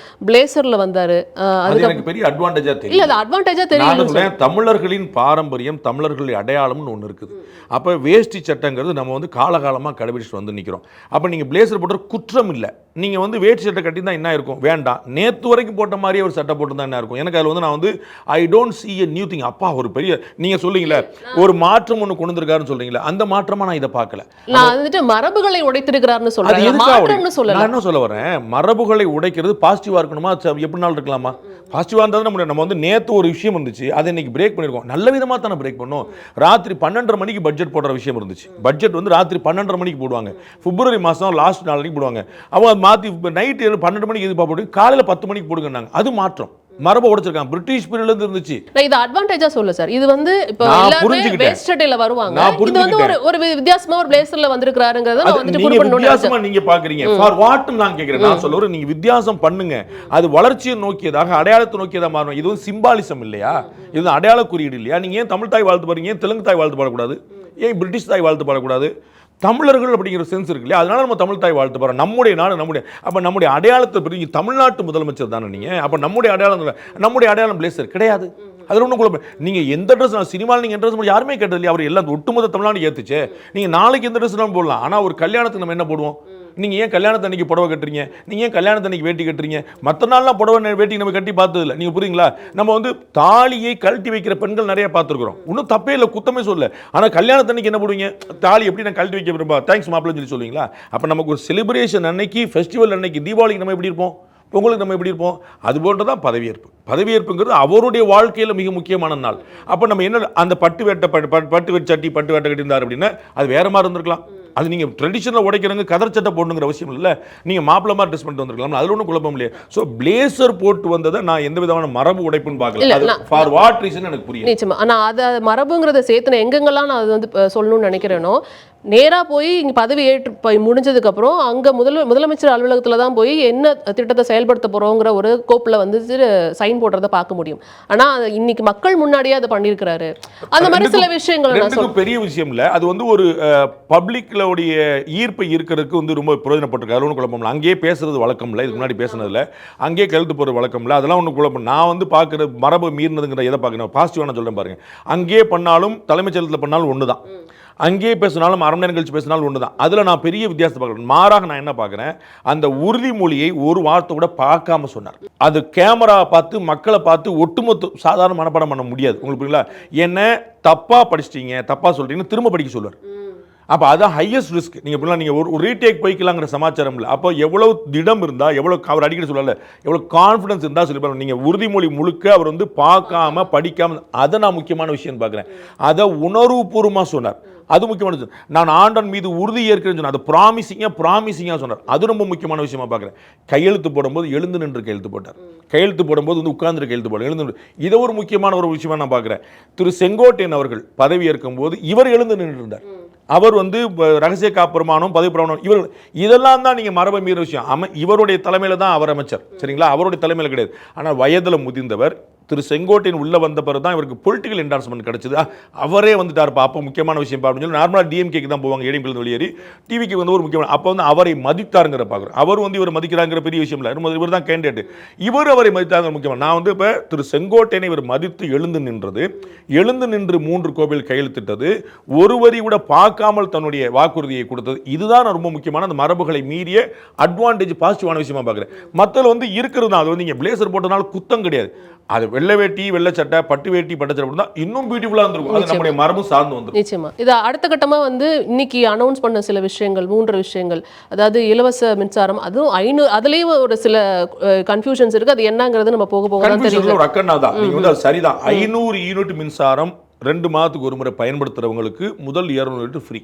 பிளேசர்ல வந்தாரு, அது எனக்கு பெரிய அட்வான்டேஜா தெரியும். இல்ல அது அட்வான்டேஜா தெரியல. தமிழர்களின் பாரம்பரியம், தமிழர்களின் அடையாளம்னு ஒன்று இருக்குது. அப்ப வேஷ்டி சட்டங்கிறது நம்ம வந்து காலகாலமா கடைபிடிச்சு வந்து நிக்கிறோம். அப்ப நீங்க பிளேசர் போட்ட குற்றம் இல்லை, நீங்க வந்து வேஷ்டி சட்டை கட்டி தான் என்ன இருக்கும் வேண்டாம், நேத்து வரைக்கும் போட்ட மாதிரியே ஒரு சட்டை போட்டு தான் இருக்கும். எனக்கு அதுல வந்து நான் வந்து I don't see a new thing. அப்பா ஒரு பெரிய நீங்க சொல்றீங்களே ஒரு மாற்றம் ஒன்னு கொண்டு வந்திருக்காருன்னு சொல்றீங்களே, அந்த மாற்றமா நான் இத பார்க்கல. நான் வந்துட்டு மரபுகளை உடைத்திருக்கிறார்னு சொல்றேன், மாற்றம்னு சொல்லல. நான் என்ன சொல்ல வரேன், மரபுகளை உடைக்கிறது பாசிட்டிவா இருக்கணுமா, எப்படினாலும் இருக்கலாமா? பாசிட்டிவா இருந்தா நம்ம வந்து நேத்து ஒரு விஷயம் இருந்துச்சு, அதை இன்னைக்கு பிரேக் பண்ணிருக்கோம். நல்ல விதமா தான பிரேக் பண்ணோம். ராத்திரி 12:30 மணிக்கு பட்ஜெட் போடுற விஷயம் இருந்துச்சு. பட்ஜெட் வந்து ராத்திரி 12:30 மணிக்கு போடுவாங்க, பிப்ரவரி மாசம் லாஸ்ட் நாளைக்கு போடுவாங்க. அவங்க மாத்தி நைட் 12 மணிக்கு எது போட்டு காலையில 10 மணிக்கு போடுங்கன்னாங்க. அது மாற்றம், மரபை உடைச்சிருக்காங்க. பிரிட்டிஷ் பீரியட்ல இருந்து இருந்துச்சு. நான் இது அட்வான்டேஜா சொல்ல சார். இது வந்து இப்போ எல்லாரும் வேஸ்ட் சட்டையில வருவாங்க, இது வந்து ஒரு வித்தியாசமா ஒரு பிளேசர்ல வந்திருக்காருங்கறத நான் வந்து புரிந்து பண்ணனும். வித்தியாசமா நீங்க பாக்குறீங்க, ஃபார் வாட் நான் கேக்குறேன். நான் சொல்றேன், நீங்க வித்தியாசம் பண்ணுங்க, அது வளர்ச்சியை நோக்கியதாக, அடையாளத்தை நோக்கியதா மாறணும். இது வந்து சிம்பாலிசம் இல்லையா, இது அடையாள குறியீடு இல்லையா? நீங்க ஏன் தமிழ் தாய் வாழ்த்து பாருங்க, ஏன் தெலுங்கு தாய் வாழ்த்து பாடக்கூடாது, ஏன் பிரிட்டிஷ் தாய் வாழ்த்து பாடக்கூடாது? தமிழர்கள் அப்படிங்கிற சென்ஸ் இருக்கு இல்லையா, அதனால நம்ம தமிழ் தாய் வாழ்த்து பாடுறோம். நம்முடைய நாடு, நம்முடைய அடையாளத்தை பற்றி தமிழ்நாட்டு முதலமைச்சர் தானே நீங்க. அப்ப நம்முடைய அடையாளம் பிளேசர் கிடையாது. அதில் ஒன்றும் குழப்பம். நீங்கள் எந்த ட்ரெஸ், சினிமாவில் நீங்கள் எந்த ட்ரெஸ் யாருமே கேட்டது இல்லையா, அவர் எல்லாம் ஒட்டுமொத்த தமிழ்நாடு ஏற்றுச்சு. நீங்கள் நாளைக்கு எந்த ட்ரெஸ்லாம் போடலாம், ஆனால் ஒரு கல்யாணத்துக்கு நம்ம என்ன போடுவோம்? நீங்கள் ஏன் கல்யாணத்து அன்னைக்கு புடவை கட்டுறீங்க, நீங்கள் ஏன் கல்யாணத்து அன்னைக்கு வேட்டி கட்டுறீங்க? மற்ற நாள்லாம் புடவை வேட்டி நம்ம கட்டி பார்த்ததில்லை. நீங்கள் புரியுங்களா? நம்ம வந்து தாலியை கழட்டி வைக்கிற பெண்கள் நிறைய பார்த்துருக்குறோம், ஒன்றும் தப்பே இல்லை, குத்தமே சொல்ல. ஆனால் கல்யாணத்து அன்னைக்கு என்ன போடுவீங்க? தாலி எப்படி நான் கழட்டி வைக்க விரும்பா, தேங்க்ஸ் மாப்பிள்ளைன்னு சொல்லி சொல்லுவீங்களா? அப்போ நமக்கு ஒரு செலிப்ரேஷன் அன்னைக்கு, ஃபெஸ்டிவல் அன்னைக்கு, தீபாவளிக்கு நம்ம எப்படி இருப்போம், பொங்கலுக்கு நம்ம எப்படி இருப்போம்? அது போன்று தான் பதவியேற்பு. பதவியேற்புங்கிறது அவருடைய வாழ்க்கையில் மிக முக்கியமான நாள். அப்போ நம்ம என்ன, அந்த பட்டு வேட்டை சட்டி பட்டு வேட்டை கட்டியிருந்தார் அப்படின்னா அது வேற மாதிரி இருந்திருக்கலாம். அது நீங்கள் ட்ரெடிஷனல் உடைக்கிறவங்க கதர் சட்டை போடணுங்கிற அவசியம் இல்லை, நீங்கள் மாப்பிள மாதிரி ட்ரெஸ் பண்ணிட்டு வந்திருக்கலாம், அதில் ஒன்றும் குழப்பம் இல்லையா? ஸோ பிளேசர் போட்டு வந்ததை நான் எந்த விதமான மரபு உடைப்புன்னு பார்க்கல. ஃபார் வாட் ரீசன் எனக்கு புரியும். நிச்சயமா. ஆனால் அதை மரபுங்கிறத சேர்த்துன எங்கெங்கெல்லாம் நான் அது வந்து சொல்லணும்னு நினைக்கிறேனோ, நேராக போய் இங்கே பதவி ஏற்று முடிஞ்சதுக்கப்புறம் அங்கே முதலமைச்சர் அலுவலகத்தில் தான் போய் என்ன திட்டத்தை செயல்படுத்த போகிறோங்கிற ஒரு கோப்பில் வந்து சைன் போடுறத பார்க்க முடியும். ஆனால் இன்னைக்கு மக்கள் முன்னாடியே அதை பண்ணியிருக்கிறாரு. அந்த மாதிரி சில விஷயங்கள் நான் சொல்றேன். பெரிய விஷயம் இல்லை, அது வந்து ஒரு பப்ளிக்லோடைய ஈர்ப்பை இருக்கிறதுக்கு வந்து ரொம்ப பிரயோஜனப்பட்டிருக்கு. அது ஒன்றும் குழப்பம் இல்லை. அங்கேயே பேசுறது வழக்கம் இல்லை, இதுக்கு முன்னாடி பேசுனதில்ல. அங்கேயே கழுத்து போகிறது வழக்கம் இல்லை, அதெல்லாம் ஒன்றும் குழப்பம். நான் வந்து பார்க்குற மரபு மீறினதுங்கிற எதை பார்க்கணும், பாசிட்டிவான சொல்கிறேன் பாருங்க. அங்கேயே பண்ணாலும் தலைமைச் செயலகத்தில் பண்ணாலும் ஒன்று தான், அங்கேயே பேசினாலும் அரை மணி நேரம் கழிச்சு பேசினாலும் ஒன்று தான். அதில் நான் பெரிய வித்தியாசத்தை பார்க்குறேன். மாறாக நான் என்ன பார்க்குறேன், அந்த உறுதிமொழியை ஒரு வார்த்தை கூட பார்க்காம சொன்னார். அது கேமரா பார்த்து மக்களை பார்த்து ஒட்டுமொத்த சாதாரண மனப்பாடம் பண்ண முடியாது. உங்களுக்கு புரியுங்களா? என்ன தப்பாக படிச்சிட்டீங்க, தப்பாக சொல்கிறீங்கன்னு திரும்ப படிக்க சொல்லுவார். அப்போ அதான் ஹையஸ்ட் ரிஸ்க். நீங்கள் ஒரு ரீடேக் போய்க்கலாங்கிற சமாச்சாரம் இல்லை. அப்போ எவ்வளோ திடம் இருந்தால், எவ்வளோ அவர் அடிக்கடி சொல்லல, எவ்வளோ கான்ஃபிடன்ஸ் இருந்தால் சொல்லி நீங்கள் உறுதிமொழி முழுக்க அவர் வந்து பார்க்காம படிக்காம, அதை நான் முக்கியமான விஷயம் பார்க்குறேன். அதை உணர்வுபூர்வமாக சொன்னார், அது முக்கியமான. நான் ஆண்டன் மீது உறுதி ஏற்கிறேன்னு சொன்னார், அது ப்ராமிசிங்காக சொன்னார், அது ரொம்ப முக்கியமான விஷயமா பார்க்குறேன். கையெழுத்து போடும்போது எழுந்து நின்று கையெழுத்து போட்டார், கையெழுத்து போடும்போது வந்து உட்கார்ந்து கையெழுத்து போட எழுந்து. இதை ஒரு முக்கியமான ஒரு விஷயமா நான் பார்க்குறேன். திரு செங்கோட்டையன் அவர்கள் பதவி ஏற்கும் போது இவர் எழுந்து நின்று இருந்தார். அவர் வந்து ரகசிய காப்புரிமானம், பதவி பிரமாணம், இவர் இதெல்லாம் தான் நீங்கள் மரபை மீற விஷயம். இவருடைய தலைமையில் தான் அவர் அமைச்சர், சரிங்களா? அவருடைய தலைமையில் கிடையாது. ஆனால் வயதில் முதிர்ந்தவர் திரு செங்கோட்டையன் உள்ள வந்த பிறகு தான் இவருக்கு பொலிட்டிக்கல் என்டார்ஸ்மெண்ட் கிடைச்சது. அவரே வந்துட்டார்ப்பா, அப்போ முக்கியமான விஷயம் அப்படின்னு சொல்லி நார்மலாக டிஎம்கேக்கு தான் போவாங்க, ஏடிஎம்கேல வெளியேறி டிவிக்கு வந்து ஒரு முக்கியமான. அப்போ வந்து அவரை மதித்தாருங்கிற பார்க்குறோம். அவர் வந்து இவர் மதிக்கிறாங்கிற பெரிய விஷயம் இல்லை, இவர் தான் கேண்டிடேட், இவர் அவரை மதித்தாங்க முக்கியமான. நான் வந்து இப்போ திரு செங்கோட்டையனை இவர் மதித்து எழுந்து நின்றது, எழுந்து நின்று 3 கோவில் கையெழுத்திட்டது, ஒரு வரி கூட பார்க்காமல் தன்னுடைய வாக்குறுதியை கொடுத்தது, இதுதான் ரொம்ப முக்கியமான அந்த மரபுகளை மீறிய அட்வான்டேஜ், பாசிட்டிவான விஷயமா பார்க்குறேன். மற்ற வந்து இருக்கிறது தான். அது வந்து நீங்கள் பிளேசர் போட்டதுனால குத்தம் கிடையாது, அது வெள்ளை வேட்டி வெள்ளை சட்டை பட்டு வேட்டி பட்டு சட்டை தான் இன்னும் பியூட்டிஃபுல்லாக இருந்திருக்கும். அது நம்முடைய மரபு சார்ந்து வந்து நிச்சயமா. இது அடுத்த கட்டமாக வந்து இன்னைக்கு அனௌன்ஸ் பண்ண சில விஷயங்கள், 3 விஷயங்கள், அதாவது இலவச மின்சாரம், அதுவும் 500, அதுலேயும் ஒரு சில கன்ஃபியூஷன்ஸ் இருக்கு. அது என்னங்கிறது நம்ம போக போக தான் தெரியும். ஒரு அக்கன்னா தான் நீங்கள் வந்து அது சரிதான். 500 யூனிட் மின்சாரம் 2 மாதத்துக்கு ஒரு முறை பயன்படுத்துறவங்களுக்கு முதல் 200 யூனிட் ஃப்ரீ.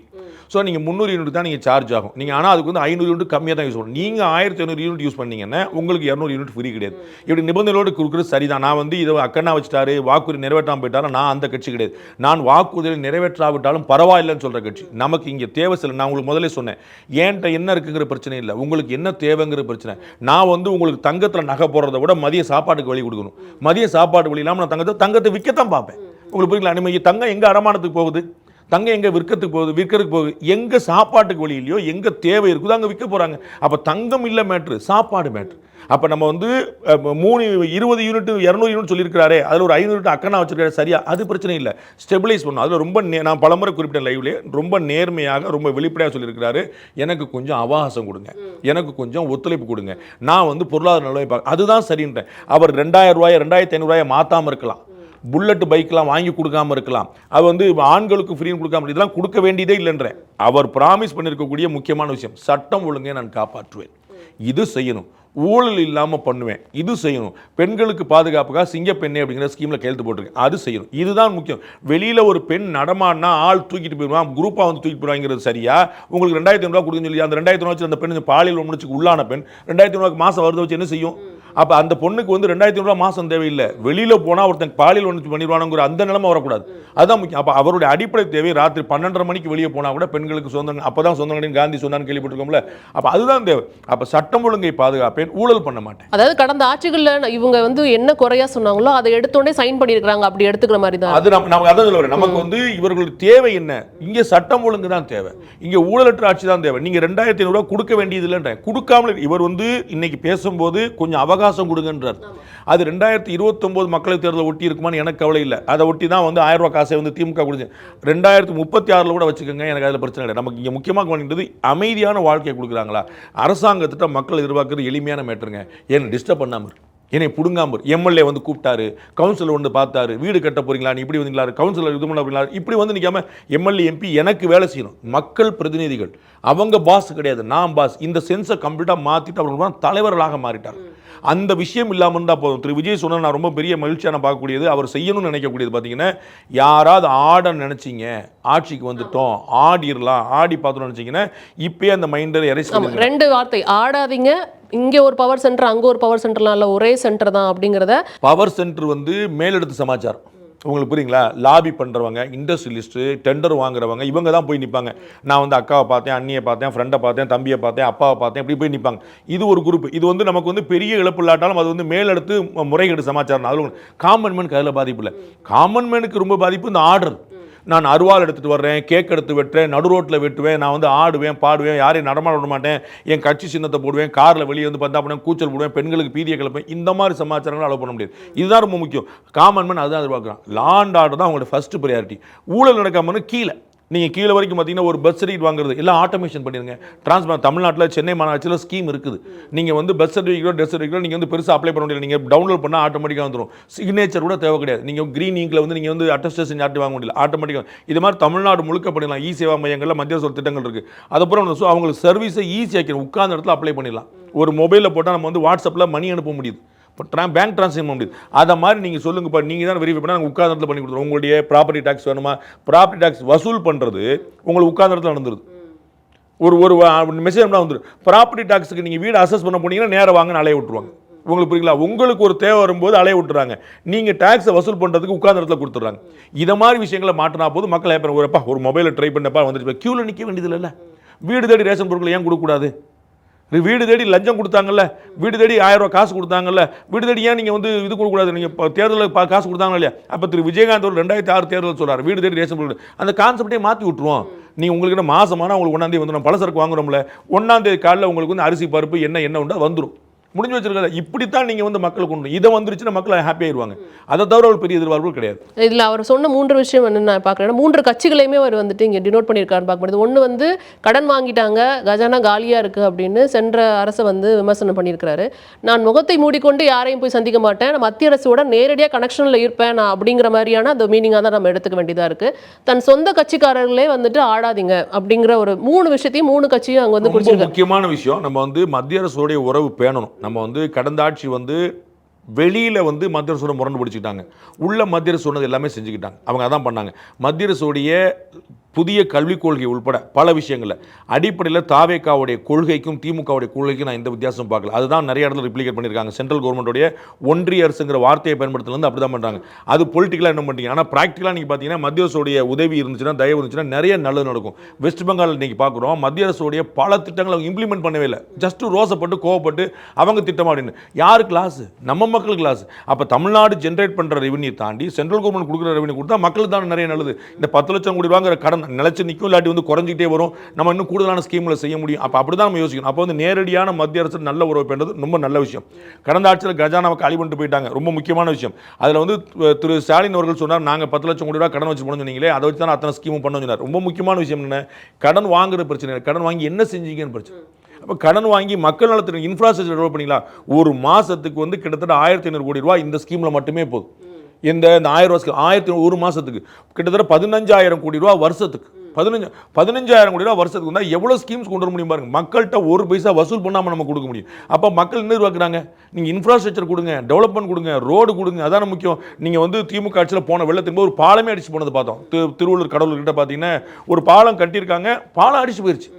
ஸோ நீங்கள் 300 யூனிட் தான் நீங்கள் சார்ஜ் ஆகும். நீங்கள் ஆனால் அதுக்கு வந்து 500 யூனிட் கம்மியாக தான் யூஸ் பண்ணணும். நீங்கள் 1500 யூனிட் யூஸ் பண்ணீங்கன்னா உங்களுக்கு 200 யூனிட் ஃப்ரீ கிடையாது. இப்படி நிபந்தனையோடு கொடுக்குறது சரிதான். நான் வந்து இதை அக்கன்னா வச்சுட்டாரு, வாக்குறுதி நிறைவேற்றாமல் போயிட்டாலும் நான் அந்த கட்சி கிடையாது. நான் வாக்குறுதியை நிறைவேற்றாவிட்டாலும் பரவாயில்லைன்னு சொல்கிற கட்சி. நமக்கு இங்கே தேவை சில, நான் உங்களுக்கு முதல்ல சொன்னேன், ஏன்ட்ட என்ன இருக்குங்கிற பிரச்சனை இல்லை, உங்களுக்கு என்ன தேவைங்கிற பிரச்சனை. நான் வந்து உங்களுக்கு தங்கத்தில் நகை போடுறத விட மதிய சாப்பாட்டுக்கு வழி கொடுக்கணும். மதிய சாப்பாடு வழி இல்லாமல் நான் தங்கத்தை விற்கத்தான் பார்ப்பேன். உங்களுக்கு புரியல? அனுமதி தங்கம் எங்கே அடமானத்துக்கு போகுது, தங்கம் எங்கே விற்கிறதுக்கு போகுது, எங்கே சாப்பாட்டுக்கு வழி இல்லையோ, எங்கே தேவை இருக்குதோ அங்கே விற்க போகிறாங்க. அப்போ தங்கம் இல்லை மேட்ரு, சாப்பாடு மேட்ரு. அப்போ நம்ம வந்து 20 யூனிட் 200 யூனிட் சொல்லியிருக்காரு, அதில் ஒரு 500 யூனிட் அக்கன்னா வச்சிருக்காரு, சரியா? அது பிரச்சனை இல்லை, ஸ்டெபிலைஸ் பண்ணணும். அதில் ரொம்ப நான் பலமுறை குறிப்பிட்ட லைவ்லேயே ரொம்ப நேர்மையாக ரொம்ப வெளிப்படையாக சொல்லியிருக்கிறாரு, எனக்கு கொஞ்சம் அவகாசம் கொடுங்க, எனக்கு கொஞ்சம் ஒத்துழைப்பு கொடுங்க, நான் வந்து பொருளாதார நிலைமை பார்க்க, அதுதான் சரின்றேன். அவர் 2000 ரூபாய் 2500 மாற்றாமல் இருக்கலாம், புல்லட் பைக்லாம் வாங்கி கொடுக்காம இருக்கலாம், அது வந்து ஆண்களுக்கு ஃப்ரீன்னு கொடுக்காம, இதெல்லாம் கொடுக்க வேண்டியதே இல்லைன்ற அவர் ப்ராமிஸ் பண்ணியிருக்கக்கூடிய முக்கியமான விஷயம், சட்டம் ஒழுங்கை நான் காப்பாற்றுவேன், இது செய்யணும், ஊழல் இல்லாமல் பண்ணுவேன், இது செய்யணும், பெண்களுக்கு பாதுகாப்புக்காக சிங்கப்பெண்ணே அப்படிங்கிற ஸ்கீமில் கையெழுத்து போட்டிருக்கேன், அது செய்யணும், இதுதான் முக்கியம். வெளியில் ஒரு பெண் நடமாடினா ஆள் தூக்கிட்டு போயிடுவான், குரூப்பாக வந்து தூக்கிட்டு போயிடுவாங்கிறது சரியா? உங்களுக்கு 2500 கொடுக்குன்னு சொல்லி அந்த 2500 வச்சு அந்த பெண் பாலியல் முடிச்சுக்கு உள்ளான பெண் 2500 மாதம் வருது வச்சு என்ன செய்யும்? அப்போ அந்த பொண்ணுக்கு வந்து 2500 மாதம் தேவையில்லை, வெளியில் போனால் ஒருத்தன் பாலியல் ஒன்று பண்ணிடுவானுங்கிற அந்த நிலைமை வரக்கூடாது, அதுதான் முக்கியம். அப்போ அவருடைய அடிப்படை தேவை ராத்திரி 12:30 மணிக்கு வெளியே போனால் கூட பெண்களுக்கு சுதந்திரம், அப்போ தான் சுதந்திரம் காந்தி சொன்னான்னு கேள்விப்பட்டிருக்கோம்ல. அப்போ அதுதான் தேவை. அப்போ சட்டம் ஒழுங்கை பாதுகாப்பேன், ஊழல் பண்ண மாட்டேன். அதாவது கடந்த ஆட்சிகளில் இவங்க வந்து என்ன குறையா சொன்னாங்களோ அதை எடுத்தோடனே சைன் பண்ணியிருக்காங்க, அப்படி எடுத்துக்கிற மாதிரி தான். அது நமக்கு அதான் சொல்ல வரேன், நமக்கு வந்து இவர்களுக்கு தேவை என்ன, இங்கே சட்டம் ஒழுங்கு தான் தேவை, இங்கே ஊழலற்ற ஆட்சி தான் தேவை. நீங்கள் 2500 கொடுக்க வேண்டியது இல்லைன்ற கொடுக்காமல் இவர் வந்து இன்னைக்கு பேசும்போது கொஞ்சம் அவகாசம் கொடுங்கன்றார். அது 2029 மக்களவைத் தேர்தலை ஒட்டி இருக்குமான்னு எனக்கு கவலை இல்லை. அதை ஒட்டி தான் வந்து 1000 ரூபாய் காசை வந்து திமுக கொடுத்து 2036 கூட வச்சுக்கோங்க, எனக்கு அதில் பிரச்சனை கிடையாது. நமக்கு இங்கே முக்கியமாக வேண்டியது அமைதியான வாழ்க்கையை கொடுக்குறாங்களா, அரசாங்கத்திட்ட மக்கள் எதிர்பார்க்குறது எளிமையான மேட்டருங்க, ஏன்னு டிஸ்டர்ப் பண்ணாமல் என்னை புடுங்காமர். எம்எல்ஏ வந்து கூப்பிட்டாரு, கவுன்சிலர் வந்து பார்த்தாரு, வீடு கட்ட போறீங்களா, நீ இப்படி வந்தீங்களா, கவுன்சிலர் இது பண்ண போறீங்களா, இப்படி வந்து நிற்காம எம்எல்ஏ எம்பி எனக்கு வேலை செய்யணும், மக்கள் பிரதிநிதிகள் அவங்க பாஸ் கிடையாது, நான் பாஸ். இந்த சென்ஸை கம்ப்ளீட்டாக மாற்றிட்டு அவர்கள் தலைவர்களாக மாறிட்டார். அந்த விஷயம் இல்லாமல் இருந்தால் போதும். திரு விஜய் சொன்ன நான் ரொம்ப பெரிய மகிழ்ச்சியான பார்க்கக்கூடியது, அவர் செய்யணும்னு நினைக்கக்கூடியது பார்த்தீங்கன்னா, யாராவது ஆட நினைச்சிங்க ஆட்சிக்கு வந்துட்டோம் ஆடிடலாம் ஆடி பார்த்துட்டோம் நினைச்சிங்கன்னா இப்பயே அந்த மைண்டை எரேஸ் பண்ணுங்க. 2 வார்த்தை, ஆடாதீங்க, இங்கே ஒரு பவர் சென்டர் அங்கே ஒரு பவர் சென்டர்லாம் இல்லை, ஒரே சென்டர் தான் அப்படிங்கிறத. பவர் சென்டர் வந்து மேலெடுத்து சமாச்சாரம், உங்களுக்கு புரியுங்களா? லாபி பண்ணுறவங்க, இண்டஸ்ட்ரியலிஸ்ட்டு, டெண்டர் வாங்குறவங்க, இவங்க தான் போய் நிற்பாங்க. நான் வந்து அக்காவை பார்த்தேன், அண்ணியை பார்த்தேன், ஃப்ரெண்டை பார்த்தேன், தம்பியை பார்த்தேன், அப்பாவை பார்த்தேன், இப்படி போய் நிற்பாங்க. இது ஒரு குரூப். இது வந்து நமக்கு வந்து பெரிய இழப்பு இல்லாட்டாலும் அது வந்து மேலெடுத்து முறைகேடு சமாச்சாரம். அதில் காமன் மேனுக்கு அதில் பாதிப்பு இல்லை. காமன் மேனுக்கு ரொம்ப பாதிப்பு இந்த ஆர்டர். நான் அருவாள் எடுத்துகிட்டு வர்றேன், கேக் எடுத்து வெட்டுறேன், நடு ரோட்டில் வெட்டுவேன், நான் வந்து ஆடுவேன், பாடுவேன், யாரையும் நடமாட விட மாட்டேன், என் கட்சி சின்னத்தை போடுவேன், காரில் வெளியே வந்து பார்த்தா அப்படின்னா கூச்சல் போடுவேன், பெண்களுக்கு பீதியை கிளப்பேன், இந்த மாதிரி சமாச்சாரங்கள் அலோவ் பண்ண முடியாது. இதுதான் ரொம்ப முக்கியம். காமன் மேன் அதுதான் எதிர்பார்க்குறான். லா அண்ட் ஆர்டர் தான் அவங்களோட ஃபர்ஸ்ட் ப்ரையாரிட்டி. ஊழல் நடக்காமனு கீழே நீங்கள் கீழே வரைக்கும் பார்த்தீங்கன்னா ஒரு பஸ் சர்டிஃபிகேட் வாங்குறது எல்லாம் ஆட்டோமேஷன் பண்ணிடுங்க. டிரான்ஸ்பர் தமிழ்நாட்டில் சென்னை மாநகராட்சியில் ஸ்கீம் இருக்குது. நீங்கள் வந்து பஸ் சர்டிஃபிகேட்டோ டெத் சர்டிஃபிகேட்டோ நீங்கள் வந்து பெருசாக அப்ளை பண்ண முடியல. நீங்கள் டவுன்லோட் பண்ணால் ஆட்டோமேட்டிக்காக வந்துடும். சிக்னேச்சர் கூட தேவை கிடையாது. நீங்கள் க்ரீன் இங்கில் வந்து நீங்கள் வந்து அட்டஸ்டேஷன் யார்ட்டு வாங்க முடியல, ஆட்டோமேட்டிக்காக. இது மாதிரி தமிழ்நாடு முழுக்க பண்ணிடலாம். இ சேவா மையங்களில் மத்திய அரசு திட்டங்கள் இருக்குது. அதுக்கப்புறம் அவங்களுக்கு சர்வீஸை ஈஸியாக வைக்கணும். உட்கார்ந்த இடத்துல அப்ளை பண்ணிடலாம். ஒரு மொபைலில் போட்டால் நம்ம வந்து வாட்ஸ்அப்பில் மணி அனுப்ப முடியுது, பேங்க் ட்ரான்ஸ்ஃபர் பண்ண முடியுது. அதை மாதிரி நீங்கள் சொல்லுங்கப்பா, நீங்கள் தான் வெரிஃபை பண்ணால் நாங்கள் உட்கார்ந்த இடத்துல பண்ணி கொடுத்துருவோம். உங்களுடைய ப்ராப்பர்ட்டி டேக்ஸ் வேணுமா, ப்ராப்பர்ட்டி டேக்ஸ் வசூல் பண்ணுறது உங்களுக்கு உட்கார்ந்த இடத்துல நடந்துருது. ஒரு மெசேஜ் வந்துடும். ப்ராப்பர்ட்டி டேக்ஸுக்கு நீங்கள் வீடு அசஸ் பண்ண போனீங்கன்னா நேரம் வாங்கன்னு அலைய விட்டுருவாங்க. உங்களுக்கு புரியுங்களா? உங்களுக்கு ஒரு தேவை வரும்போது அலைய விட்டுறாங்க. நீங்கள் டேக்ஸை வசூல் பண்ணுறதுக்கு உட்கார்ந்த இடத்துல கொடுத்துட்றாங்க. இதை மாதிரி விஷயங்களை மாற்றினா போது மக்கள் ஏற்பா ஒரு மொபைலை ட்ரை பண்ணப்பா வந்துட்டு க்யூவில் நிற்க வேண்டியது இல்லை. வீடு தேடி ரேஷன் பொருட்களை ஏன் கொடுக்கக்கூடாது? வீடு தேடி லஞ்சம் கொடுத்தாங்கல்ல, வீடு தேடி 1000 ரூபா காசு கொடுத்தாங்கல்ல, வீடு தேடி ஏன் நீங்கள் வந்து இது கொடுக்கக்கூடாது? நீங்கள் தேர்தலில் காசு கொடுத்தாங்க இல்லையா? அப்போ திரு விஜயகாந்த் ஒரு 2006 தேர்தல் சொல்கிறார் வீடு தேடி ரேஷன் பொருள். அந்த கான்செப்டே மாற்றி விட்டுருவோம். நீங்கள் உங்களுக்கு என்ன மாதமான உங்களுக்கு 1ஆம் தேதி வந்துடும். பலசரக்கு வாங்குறோம்ல, 1ஆம் தேதி காலையில் உங்களுக்கு வந்து அரிசி பருப்பு என்ன உண்டா வந்துடும். முடிஞ்சு வச்சிருக்காங்க. இப்படித்தான் நீங்கள் வந்து மக்களுக்கு கொண்டு இதை வந்துருச்சுன்னா மக்கள் ஹாப்பி ஆயிடுவாங்க. அதை தவிர ஒரு பெரிய எதிர்பார்ப்பு கிடையாது. இதில் அவர் சொன்ன 3 விஷயம் என்ன நான் பார்க்குறேன். 3 கட்சிகளையுமே அவர் வந்துட்டு இங்கே டினோட் பண்ணியிருக்காருன்னு பார்க்கும்போது, ஒன்று வந்து கடன் வாங்கிட்டாங்க, கஜானா காலியாக இருக்குது அப்படின்னு சென்ற அரசை வந்து விமர்சனம் பண்ணியிருக்கிறாரு. நான் முகத்தை மூடிக்கொண்டு யாரையும் போய் சந்திக்க மாட்டேன், நான் மத்திய அரசோட நேரடியாக கனெக்ஷனில் இருப்பேன் நான் அப்படிங்கிற மாதிரியான அந்த மீனிங்காக தான் நம்ம எடுத்துக்க வேண்டியதாக இருக்குது. தன் சொந்த கட்சிக்காரர்களே வந்துட்டு ஆடாதீங்க அப்படிங்கிற ஒரு 3 விஷயத்தையும் 3 கட்சியும் அங்கே வந்து குறிச்சிருக்காங்க. முக்கியமான விஷயம், நம்ம வந்து மத்திய அரசோடைய உறவு பேணணும். நம்ம வந்து கடந்த ஆட்சி வந்து வெளியில் வந்து மத்திய அரசோட முரண்டு பிடிச்சிக்கிட்டாங்க, உள்ள மத்திய அரசு சொன்னது எல்லாமே செஞ்சுக்கிட்டாங்க. அவங்க அதான் பண்ணாங்க. மத்திய அரசுடைய புதிய கல்விக் கொள்கை உள்பட பல விஷயங்களில் அடிப்படையில் தாவேக்காவுடைய கொள்கைக்கும் திமுகவுடைய கொள்கைக்கும் நான் எந்த வித்தியாசம் பார்க்கல. அதுதான் நிறைய இடத்துல ரிப்ளிகேட் பண்ணியிருக்காங்க. சென்ட்ரல் கவர்மெண்ட்டுடைய ஒன்றிய அரசுங்கிற வார்த்தையை பயன்படுத்துறது அப்படி தான் பண்ணுறாங்க. அது பொலிட்டிக்கலாக என்ன பண்ணுறீங்க, ஆனால் ப்ராக்டிக்கலாக நீங்கள் பார்த்தீங்கன்னா மத்திய அரசுடைய உதவி இருந்துச்சுன்னா, தயவு இருந்துச்சுன்னா நிறைய நல்லது நடக்கும். வெஸ்ட் பெங்கால் இன்றைக்கி பார்க்குறோம், மத்திய அரசுடைய பல திட்டங்களை அவங்க இம்ப்ளிமெண்ட் பண்ணவே இல்லை. ஜஸ்ட் ரோசப்பட்டு கோவப்பட்டு அவங்க திட்டம் அப்படின்னு. யாருக்கு லாஸ்? நம்ம மக்களுக்கு லாஸ். அப்போ தமிழ்நாடு ஜென்ரேட் பண்ணுற ரெவன்யூ தாண்டி சென்ட்ரல் கவர்மெண்ட் கொடுக்குற ரெவன்யூ கொடுத்தா மக்களுக்கு தான் நிறைய நல்லது. இந்த 10 லட்சம் கோடி ரூபாங்கிற கடன் நிலச்சி நிற்கும், இல்லாட்டி வந்து குறைஞ்சிக்கிட்டே வரும். நம்ம இன்னும் கூடுதலான ஸ்கீம்களை செய்ய முடியும். அப்போ அப்படி தான் நம்ம யோசிக்கணும். அப்போ வந்து நேரடியான மத்திய அரசு நல்ல உறவு பண்ணுறது ரொம்ப நல்ல விஷயம். கடந்த ஆட்சியில் கஜானாவை காலி பண்ணிட்டு போயிட்டாங்க, ரொம்ப முக்கியமான விஷயம். அதில் வந்து திரு ஸ்டாலின் அவர்கள் சொன்னார், நாங்கள் 10 லட்சம் கோடி ரூபா கடன் வச்சு போனோம் சொன்னீங்களே, அதை வச்சு தான் அத்தனை ஸ்கீமும் பண்ண சொன்னார். ரொம்ப முக்கியமான விஷயம் என்ன, கடன் வாங்குற பிரச்சனை, கடன் வாங்கி என்ன செஞ்சீங்கன்னு பிரச்சனை. அப்போ கடன் வாங்கி மக்கள் நலத்திற்கு இன்ஃப்ராஸ்ட்ரக்சர் டெவலப் பண்ணிக்கலாம். ஒரு மாதத்துக்கு வந்து கிட்டத்தட்ட 1500 கோடி ரூபா இந்த ஸ்கீமில் மட்டுமே போதும். இந்த 1000 ரூபா ஒரு மாதத்துக்கு கிட்டத்தட்ட 15000 கோடி ரூபா வருஷத்துக்கு. 15000 கோடி ரூபா வருஷத்துக்கு வந்தால் எவ்வளோ ஸ்கீம்ஸ் கொண்டு வர முடியும் பாருங்க. மக்கள்கிட்ட ஒரு பைசா வசூல் பண்ணாமல் நம்ம கொடுக்க முடியும். அப்போ மக்கள் என்ன எதிர்பார்க்குறாங்க, நீங்கள் இன்ஃப்ராஸ்ட்ரக்சர் கொடுங்க, டெவலப்மெண்ட் கொடுங்க, ரோடு கொடுங்க, அதான முக்கியம். நீங்கள் வந்து திமுக ஆட்சியில் போன வெள்ளத்தின் போது ஒரு பாலமே அடிச்சு போனது பார்த்தோம். திருவள்ளூர் கடலூர் கிட்ட பார்த்தீங்கன்னா ஒரு பாலம் கட்டியிருக்காங்க, பாலம் அடிச்சு போயிடுச்சு.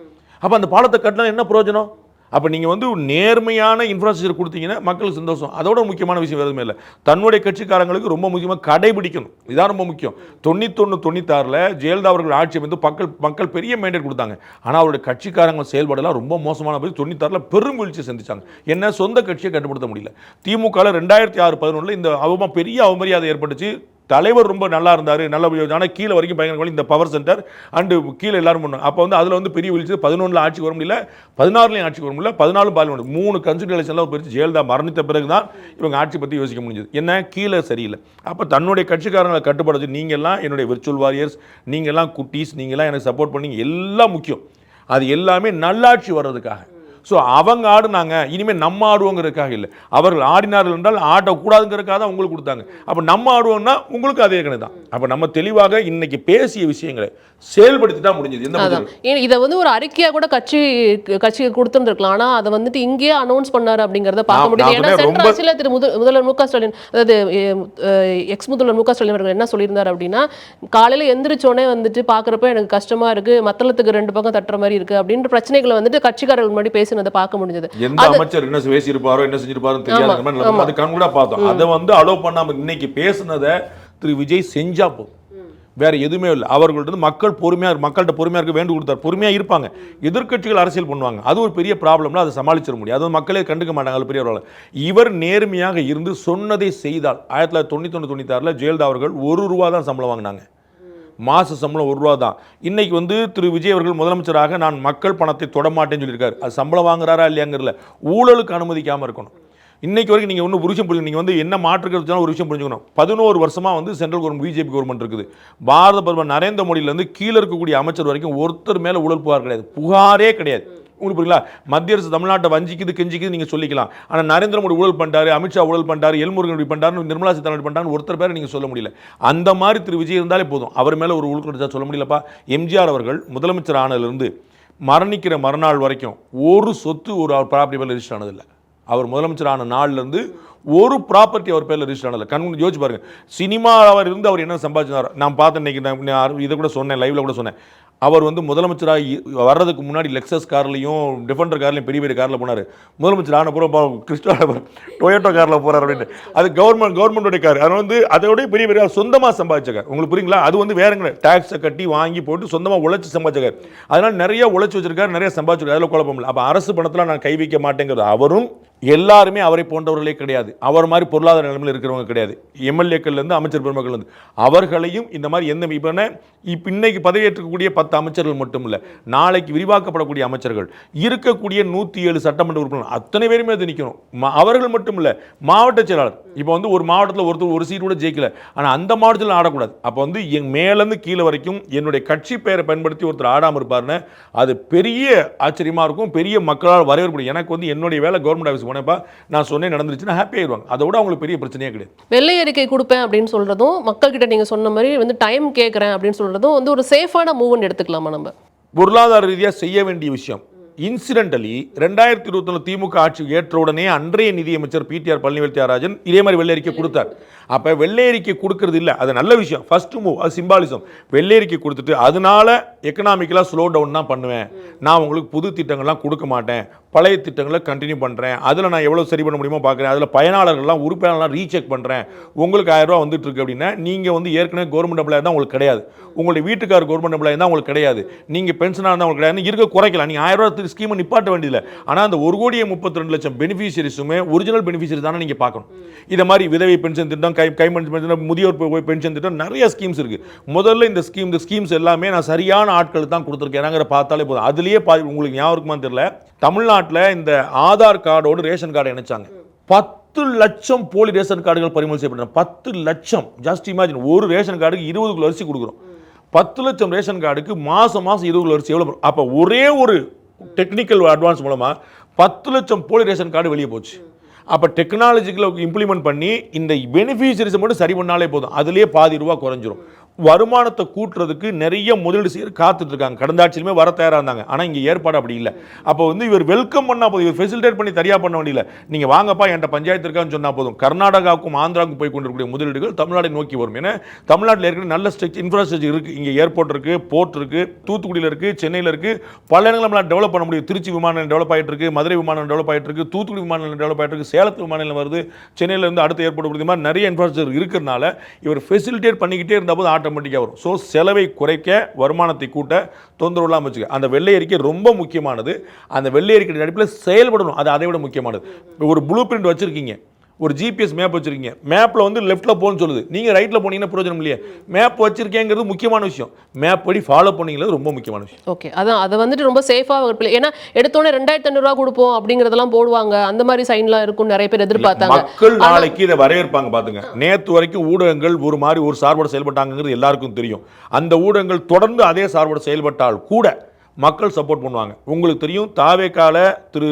அப்போ அந்த பாலத்தை கட்டினா என்ன பிரயோஜனம்? அப்போ நீங்கள் வந்து நேர்மையான இன்ஃப்ராஸ்ட்ரக்சர் கொடுத்தீங்கன்னா மக்களுக்கு சந்தோஷம். அதோட முக்கியமான விஷயம் வேறுமே இல்லை, தன்னுடைய கட்சிக்காரங்களுக்கு ரொம்ப முக்கியமாக கடைபிடிக்கணும். இதான் ரொம்ப முக்கியம். 91-96 ஜெயலலிதா அவர்கள் ஆட்சி வந்து மக்கள் பெரிய மேண்டேட் கொடுத்தாங்க. ஆனால் அவருடைய கட்சிக்காரங்க செயல்பாடெல்லாம் ரொம்ப மோசமான போது 96 பெரும் வீழ்ச்சியை சந்திச்சாங்க. என்ன, சொந்த கட்சியை கட்டுப்படுத்த முடியல. திமுக 2006-11 இந்த பெரிய அவமரியாதை ஏற்பட்டுச்சு. தலைவர் ரொம்ப நல்லா இருந்தார், நல்ல, ஆனால் கீழே வரைக்கும் பயங்கர இந்த பவர் சென்டர் அண்டு கீழே எல்லாரும் பண்ணாங்க. அப்போ வந்து அதில் வந்து பெரிய வீழ்ச்சி. 11 ஆட்சிக்கு வர முடியல, 16 ஆட்சிக்கு வர முடியல, 14 பார்லிமெண்ட் 3 கன்சிடரேஷன்லாம் போயிடுச்சு. ஜெயலலிதா மரணித்த பிறகு தான் இவங்க ஆட்சி பற்றி யோசிக்க முடிஞ்சது. என்ன, கீழே சரியில்லை. அப்போ தன்னுடைய கட்சிக்காரங்களை கட்டுப்படுத்தி, நீங்கள்லாம் என்னுடைய விர்ச்சுவல் வாரியர்ஸ், நீங்கள்லாம் குட்டீஸ், நீங்கள்லாம் எனக்கு சப்போர்ட் பண்ணி எல்லாம் முக்கியம். அது எல்லாமே நல்லாட்சி வர்றதுக்காக. ஸோ அவங்க ஆடுனாங்க, இனிமேல் நம்ம ஆடுவோங்கிறதுக்காக இல்லை. அவர்கள் ஆடினார்கள் என்றால் ஆடக்கூடாதுங்கிறதுக்காக தான் உங்களுக்கு கொடுத்தாங்க. அப்போ நம்ம ஆடுவோம்னா உங்களுக்கு அதே கணக்கு தான். அப்போ நம்ம தெளிவாக இன்னைக்கு பேசிய விஷயங்களை செயல்படுத்திட்டா முடிஞ்சது. இதை வந்து ஒரு அறிக்கையாக கூட கட்சிக்கு கொடுத்துருந்துருக்கலாம். ஆனால் அதை வந்துட்டு இங்கேயே அனௌன்ஸ் பண்ணாரு அப்படிங்கிறத பார்க்க முடியுது. ஏன்னா சென்ற ஆட்சியில் திரு முதல்வர் மு க ஸ்டாலின், அதாவது எக்ஸ் முதல்வர் மு க ஸ்டாலின் அவர்கள் என்ன சொல்லியிருந்தார் அப்படின்னா, காலையில் எந்திரிச்சோடனே வந்துட்டு பார்க்குறப்ப எனக்கு கஷ்டமா இருக்கு, மத்தளத்துக்கு 2 பக்கம் தட்டுற மாதிரி இருக்கு அப்படின்ற பிரச்சனைகளை வந்துட்டு கட்சிக்காரர்கள் முன்னாடி பேசினதை பார்க்க முடிஞ்சது. எந்த அமைச்சர் என்ன பேசியிருப்பாரோ என்ன செஞ்சிருப்பாரோ தெரியாத, அது கண்கூடா பார்த்தோம். அதை வந்து அலோவ் பண்ணாம இன்னைக்கு பேசுனதை திரு விஜய் செஞ்சா போதும், வேற எதுவுமே இல்லை. அவர்கள்ட்ட மக்கள்கிட்ட பொறுமையாக இருக்க வேண்டு கொடுத்தார், பொறுமையாக இருப்பாங்க. எதிர்க்கட்சிகள் அரசியல் பண்ணுவாங்க, அது ஒரு பெரிய ப்ராப்ளம்ல அதை சமாளிச்சிட முடியும். அது மக்களே கண்டுக்க மாட்டாங்க, அது பெரிய ப்ராப்ளம். இவர் நேர்மையாக இருந்து சொன்னதை செய்தால் 1991-96 ஜெயலலிதா அவர்கள் ₹1 தான் சம்பளம் வாங்கினாங்க, மாச சம்பளம் ₹1 தான். இன்னைக்கு வந்து திரு விஜய் அவர்கள் முதலமைச்சராக நான் மக்கள் பணத்தை தொடமாட்டேன்னு சொல்லியிருக்காரு. அது சம்பளம் வாங்குறாரா இல்லையாங்கிறதுல ஊழலுக்கு அனுமதிக்காமல் இருக்கணும். இன்னைக்கு வரைக்கும் நீங்கள் ஒன்றும் ஒரு விஷயம் புரிஞ்சு, நீங்கள் வந்து என்ன மாற்றுக்கிறதுனால ஒரு விஷயம் புரிஞ்சுக்கணும். 11 வருஷமாக வந்து சென்ட்ரல் கவர்மெண்ட் பிஜேபி கவர்மெண்ட் இருக்குது. பாரத பிரதமர் நரேந்திர மோடியிலேருந்து கீழே இருக்கக்கூடிய அமைச்சர் வரைக்கும் ஒருத்தர் மேலே ஊழல் புகார் கிடையாது, புகாரே கிடையாது. உங்களுக்கு புரியுங்களா? மத்திய அரசு தமிழ்நாட்டை வஞ்சிக்குது கெஞ்சிக்குது நீங்கள் சொல்லிக்கலாம். ஆனால் நரேந்திர மோடி ஊழல் பண்ணிட்டாரு, அமித்ஷா ஊழல் பண்ணிட்டாரு, எல்முருகன் இப்படி பண்ணிட்டாரு, நிர்மலா சீதாராமன் பண்ணிட்டாரு, ஒருத்தர் பேரை நீங்கள் சொல்ல முடியல. அந்த மாதிரி திரு விஜய் இருந்தாலே போதும், அவர் மேலே ஒரு ஊழல் கிடைச்சா சொல்ல முடியலப்பா. எம்ஜிஆர் அவர்கள் முதலமைச்சர் ஆனதுலேருந்து மரணிக்கிற மறுநாள் வரைக்கும் ஒரு சொத்து ஒரு ப்ராப்பர்ட்டி மேலே ரெஜிஸ்டர் ஆனதில்லை. அவர் முதலமைச்சர் ஆன நாள்லேருந்து ஒரு ப்ராப்பர்ட்டி அவர் பேரில் ரெஜிஸ்டர் ஆனதில்லை. கண் யோசிச்சு பாருங்க, சினிமாவில் இருந்து அவர் என்ன சம்பாதிச்சார். நான் பார்த்தேன், இன்னைக்கு இதை கூட சொன்னேன், லைவ்ல கூட சொன்னேன். அவர் வந்து முதலமைச்சராக வர்றதுக்கு முன்னாடி லெக்ஸஸ் கார்லையும் டிஃபெண்டர் கார்லையும் பெரிய பெரிய காரில் போனார். முதலமைச்சர் ஆன பிறகு டொயோட்டோ காரில் போகிறார் அப்படின்னு. அது கவர்மெண்டோடைய கார், அது வந்து அதோடய பெரிய பெரிய சொந்தமாக சம்பாதிச்ச கார். உங்களுக்கு புரியுங்களா? அது வந்து வேறங்க டேக்ஸை கட்டி வாங்கி போட்டு சொந்தமாக உழைச்சி சம்பாதிச்ச கார். அதனால் நிறைய உழைச்சி வச்சிருக்காரு, நிறைய சம்பாதிச்சிருக்காரு, அதில் குழப்பம் இல்லை. அப்போ அரசு பணத்தில் நான் கை வைக்க மாட்டேங்கிறது. அவரும் எல்லாருமே அவரை போன்றவர்களே கிடையாது, அவர் மாதிரி பொருளாதார நிலைமையில் இருக்கிறவங்க கிடையாது. எம்எல்ஏக்கள்லேருந்து அமைச்சர் பெருமக்கள் வந்து அவர்களையும் இந்த மாதிரி எந்த இப்போ இன்னைக்கு பதவியேற்றக்கூடிய 10 அமைச்சர்கள் மட்டும் இல்லை, நாளைக்கு விரிவாக்கப்படக்கூடிய அமைச்சர்கள் இருக்கக்கூடிய 107 சட்டமன்ற உறுப்பினர்கள் அத்தனை பேருமே அது நிற்கணும். அவர்கள் மட்டும் இல்லை, மாவட்ட செயலாளர். இப்போ வந்து ஒரு மாவட்டத்தில் ஒருத்தர் ஒரு சீட் கூட ஜெயிக்கல, ஆனால் அந்த மாவட்டத்தில் ஆடக்கூடாது. அப்போ வந்து என் மேலேருந்து கீழே வரைக்கும் என்னுடைய கட்சி பெயரை பயன்படுத்தி ஒருத்தர் ஆடாமல் இருப்பாருன்னு அது பெரிய ஆச்சரியமாக இருக்கும், பெரிய மக்களால் வரவேற்படும். எனக்கு வந்து என்னுடைய வேலை கவர்மெண்ட் ஆஃபீஸ் போனப்பா நான் சொன்னேன் நடந்துருச்சுன்னா ஹாப்பி ஆயிடுவாங்க. அதோட அவங்களுக்கு பெரிய பிரச்சனையே கிடையாது. வெள்ளை அறிக்கை கொடுப்பேன் அப்படின்னு சொல்றதும், மக்கள் கிட்ட நீங்க சொன்ன மாதிரி வந்து டைம் கேட்கறேன் அப்படின்னு சொல்றதும் வந்து ஒரு சேஃபான மூவ்னு எடுத்துக்கலாமா? நம்ம பொருளாதார ரீதியாக செய்ய வேண்டிய விஷயம். இன்சிடென்டலி 2021 திமுக ஆட்சி ஏற்ற உடனே அன்றைய நிதியமைச்சர் பிடிஆர் பழனிவேல் தியாகராஜன் இதே மாதிரி வெள்ளை அறிக்கை கொடுத்தார். அப்போ வெள்ளை அறிக்கை கொடுக்கறது இல்லை, அது நல்ல விஷயம், ஃபர்ஸ்ட் மூவ், அது சிம்பாலிசம். வெள்ளை அறிக்கை கொடுத்துட்டு அதனால எக்கனாமிக்கலாக ஸ்லோ டவுன் தான் பண்ணுவேன், நான் உங்களுக்கு புது திட்டங்கள்லாம் கொடுக்க மாட்டேன், பழைய திட்டங்களை கண்டினியூ பண்ணுறேன், அதில் நான் எவ்வளோ சரி பண்ண முடியுமோ பார்க்குறேன், அதில் பயனாளர்கள்லாம் உறுப்பினர்கள்லாம் ரீசெக் பண்ணுறேன், உங்களுக்கு 1000 ரூபா வந்துட்டு இருக்கு அப்படின்னா நீங்கள் வந்து ஏற்கனவே கவர்மெண்ட் எம்ப்ளாயர் தான் உங்களுக்கு கிடையாது, உங்களுடைய வீட்டுக்கார் கவர்மெண்ட் எம்ப்ளாயர் தான் உங்களுக்கு கிடையாது, நீங்கள் பென்ஷனாக இருந்தால் உங்களுக்கு கிடையாது, இருக்க குறைக்கலாம், நீங்கள் 1000 ரூபா ஸ்கீமை நிப்பாட்ட வேண்டியதில்லை. ஆனால் அந்த 1,32,00,000 பெனிஃபிஷரிஸுமே ஒரிஜினல் பெனிஃபிஷரி தானே நீங்கள் பார்க்கணும். இதை மாதிரி விதவை பென்ஷன் திட்டம், முதியோர் பென்ஷன் திட்டம், நிறைய ஸ்கீம்ஸ் இருக்குது. முதல்ல இந்த ஸ்கீம்ஸ் எல்லாமே நான் சரியான ஆட்களுக்கு தான் கொடுத்துருக்கேன் பார்த்தாலே போதும். அதுலேயே உங்களுக்கு ஞாபகம் இருக்குமான்னு தெரியல, தமிழ்நாட்டில் இந்த ஆதார் கார்டோடு ரேஷன் கார்டை இணைச்சாங்க. 10 லட்சம் போலி ரேஷன் கார்டுகள் பறிமுதல் செய்யப்பட்டன. 10 லட்சம், ஜஸ்ட் இமேஜின். ஒரு ரேஷன் கார்டுக்கு 20 கிலோ அரிசி கொடுக்குறோம். 10 லட்சம் ரேஷன் கார்டுக்கு மாதம் 20 கிலோ அரிசி எவ்வளோ? அப்போ ஒரே ஒரு டெக்னிக்கல் அட்வான்ஸ் மூலமாக 10 லட்சம் போலி ரேஷன் கார்டு வெளியே போச்சு. அப்போ டெக்னாலஜிக்கலை இம்ப்ளிமெண்ட் பண்ணி இந்த பெனிஃபிஷரிஸை மட்டும் சரி பண்ணாலே போதும், அதுலேயே பாதி ரூபா குறைஞ்சிரும். வருமானத்தை கூட்டுறதுக்கு நிறைய முதலீடு செய்ய காத்துட்டு இருக்காங்க. கடந்த ஆட்சியிலுமே வர தயாராக இருந்தாங்க, ஆனால் இங்கே ஏற்பாடு அப்படி இல்லை. அப்போ வந்து இவர் வெல்கம் பண்ணால் போதும், இவர் ஃபெசிலிட்டேட் பண்ணி தனியாக பண்ண வேண்டியதில்லை. நீங்கள் வாங்கப்பா என்கிட்ட பஞ்சாயத்து இருக்கான்னு சொன்னால் போதும். கர்நாடகாவுக்கும் ஆந்திராவுக்கும் போய் கொண்டிருக்கக்கூடிய முதலீடுகள் தமிழ்நாட்டை நோக்கி வரும். ஏன்னா தமிழ்நாட்டில் ஏற்கனவே நல்ல இன்ஃப்ராஸ்ட்ரக்சர் இருக்குது. இங்கே ஏர்போர்ட் இருக்குது, போர்ட் இருக்குது, தூத்துக்குடியில் இருக்குது, சென்னையில் இருக்குது, பல இடங்கள் நம்மளால் டெவலப் பண்ண முடியும். திருச்சி விமான நிலையம் டெவலப் ஆகிட்டு இருக்கு, மதுரை விமான நிலையம் டெவலப் ஆகிட்டு இருக்கு, தூத்துக்குடி விமான நிலையம் டெவலப் ஆகிட்டு இருக்கு, சேலத்து விமான நிலையம் வருது, சென்னையில் இருந்து அடுத்த ஏர்போர்ட் வருது. மாதிரி நிறைய இன்ஃப்ராஸ்ட்ரக்சர் இருக்கிறதுனால இவர் ஃபெசிலிட்டேட் பண்ணிக்கிட்டே இருந்தபோது ஆட்டோமேட்டிக்காக வரும். ஸோ செலவை குறைக்க, வருமானத்தை கூட்ட, தொந்தரவு இல்லாமல் வச்சுக்க. அந்த வெள்ளை அறிக்கை ரொம்ப முக்கியமானது. அந்த வெள்ளை அறிக்கை அடிப்பில் செயல்படணும், அது அதை விட முக்கியமானது. ஒரு ப்ளூ பிரிண்ட் வச்சுருக்கீங்க, ஒரு ஜிபிஎஸ் மேப் வச்சுருக்கீங்க, மேப்பில் வந்து லெஃப்ட்டில் போகணும்னு சொல்லுது, நீங்கள் ரைட்டில் போனீங்கன்னா பிரயோஜனம் இல்லையே. மேப் வச்சிருக்கேங்கிறது முக்கியமான விஷயம், மேப் படி ஃபாலோ பண்ணிங்கிறது ரொம்ப முக்கியமான விஷயம். ஓகே, அதான் அதை வந்துட்டு ரொம்ப சேஃபாக, ஏன்னா எடுத்தோடனே 2500 ரூபா கொடுப்போம் அப்படிங்கிறதெல்லாம் போடுவாங்க, அந்த மாதிரி சைன்லாம் இருக்கும், நிறைய பேர் எதிர்பார்த்தாங்க. மக்கள் நாளைக்கு இதை வரவேற்பாங்க பார்த்துங்க. நேற்று வரைக்கும் ஊடகங்கள் ஒரு மாதிரி ஒரு சார்போடு செயல்பட்டாங்கிறது எல்லாருக்கும் தெரியும். அந்த ஊடகங்கள் தொடர்ந்து அதே சார்போடு செயல்பட்டால் கூட மக்கள் சப்போர்ட் பண்ணுவாங்க. உங்களுக்கு தெரியும், தாவேக்கால திரு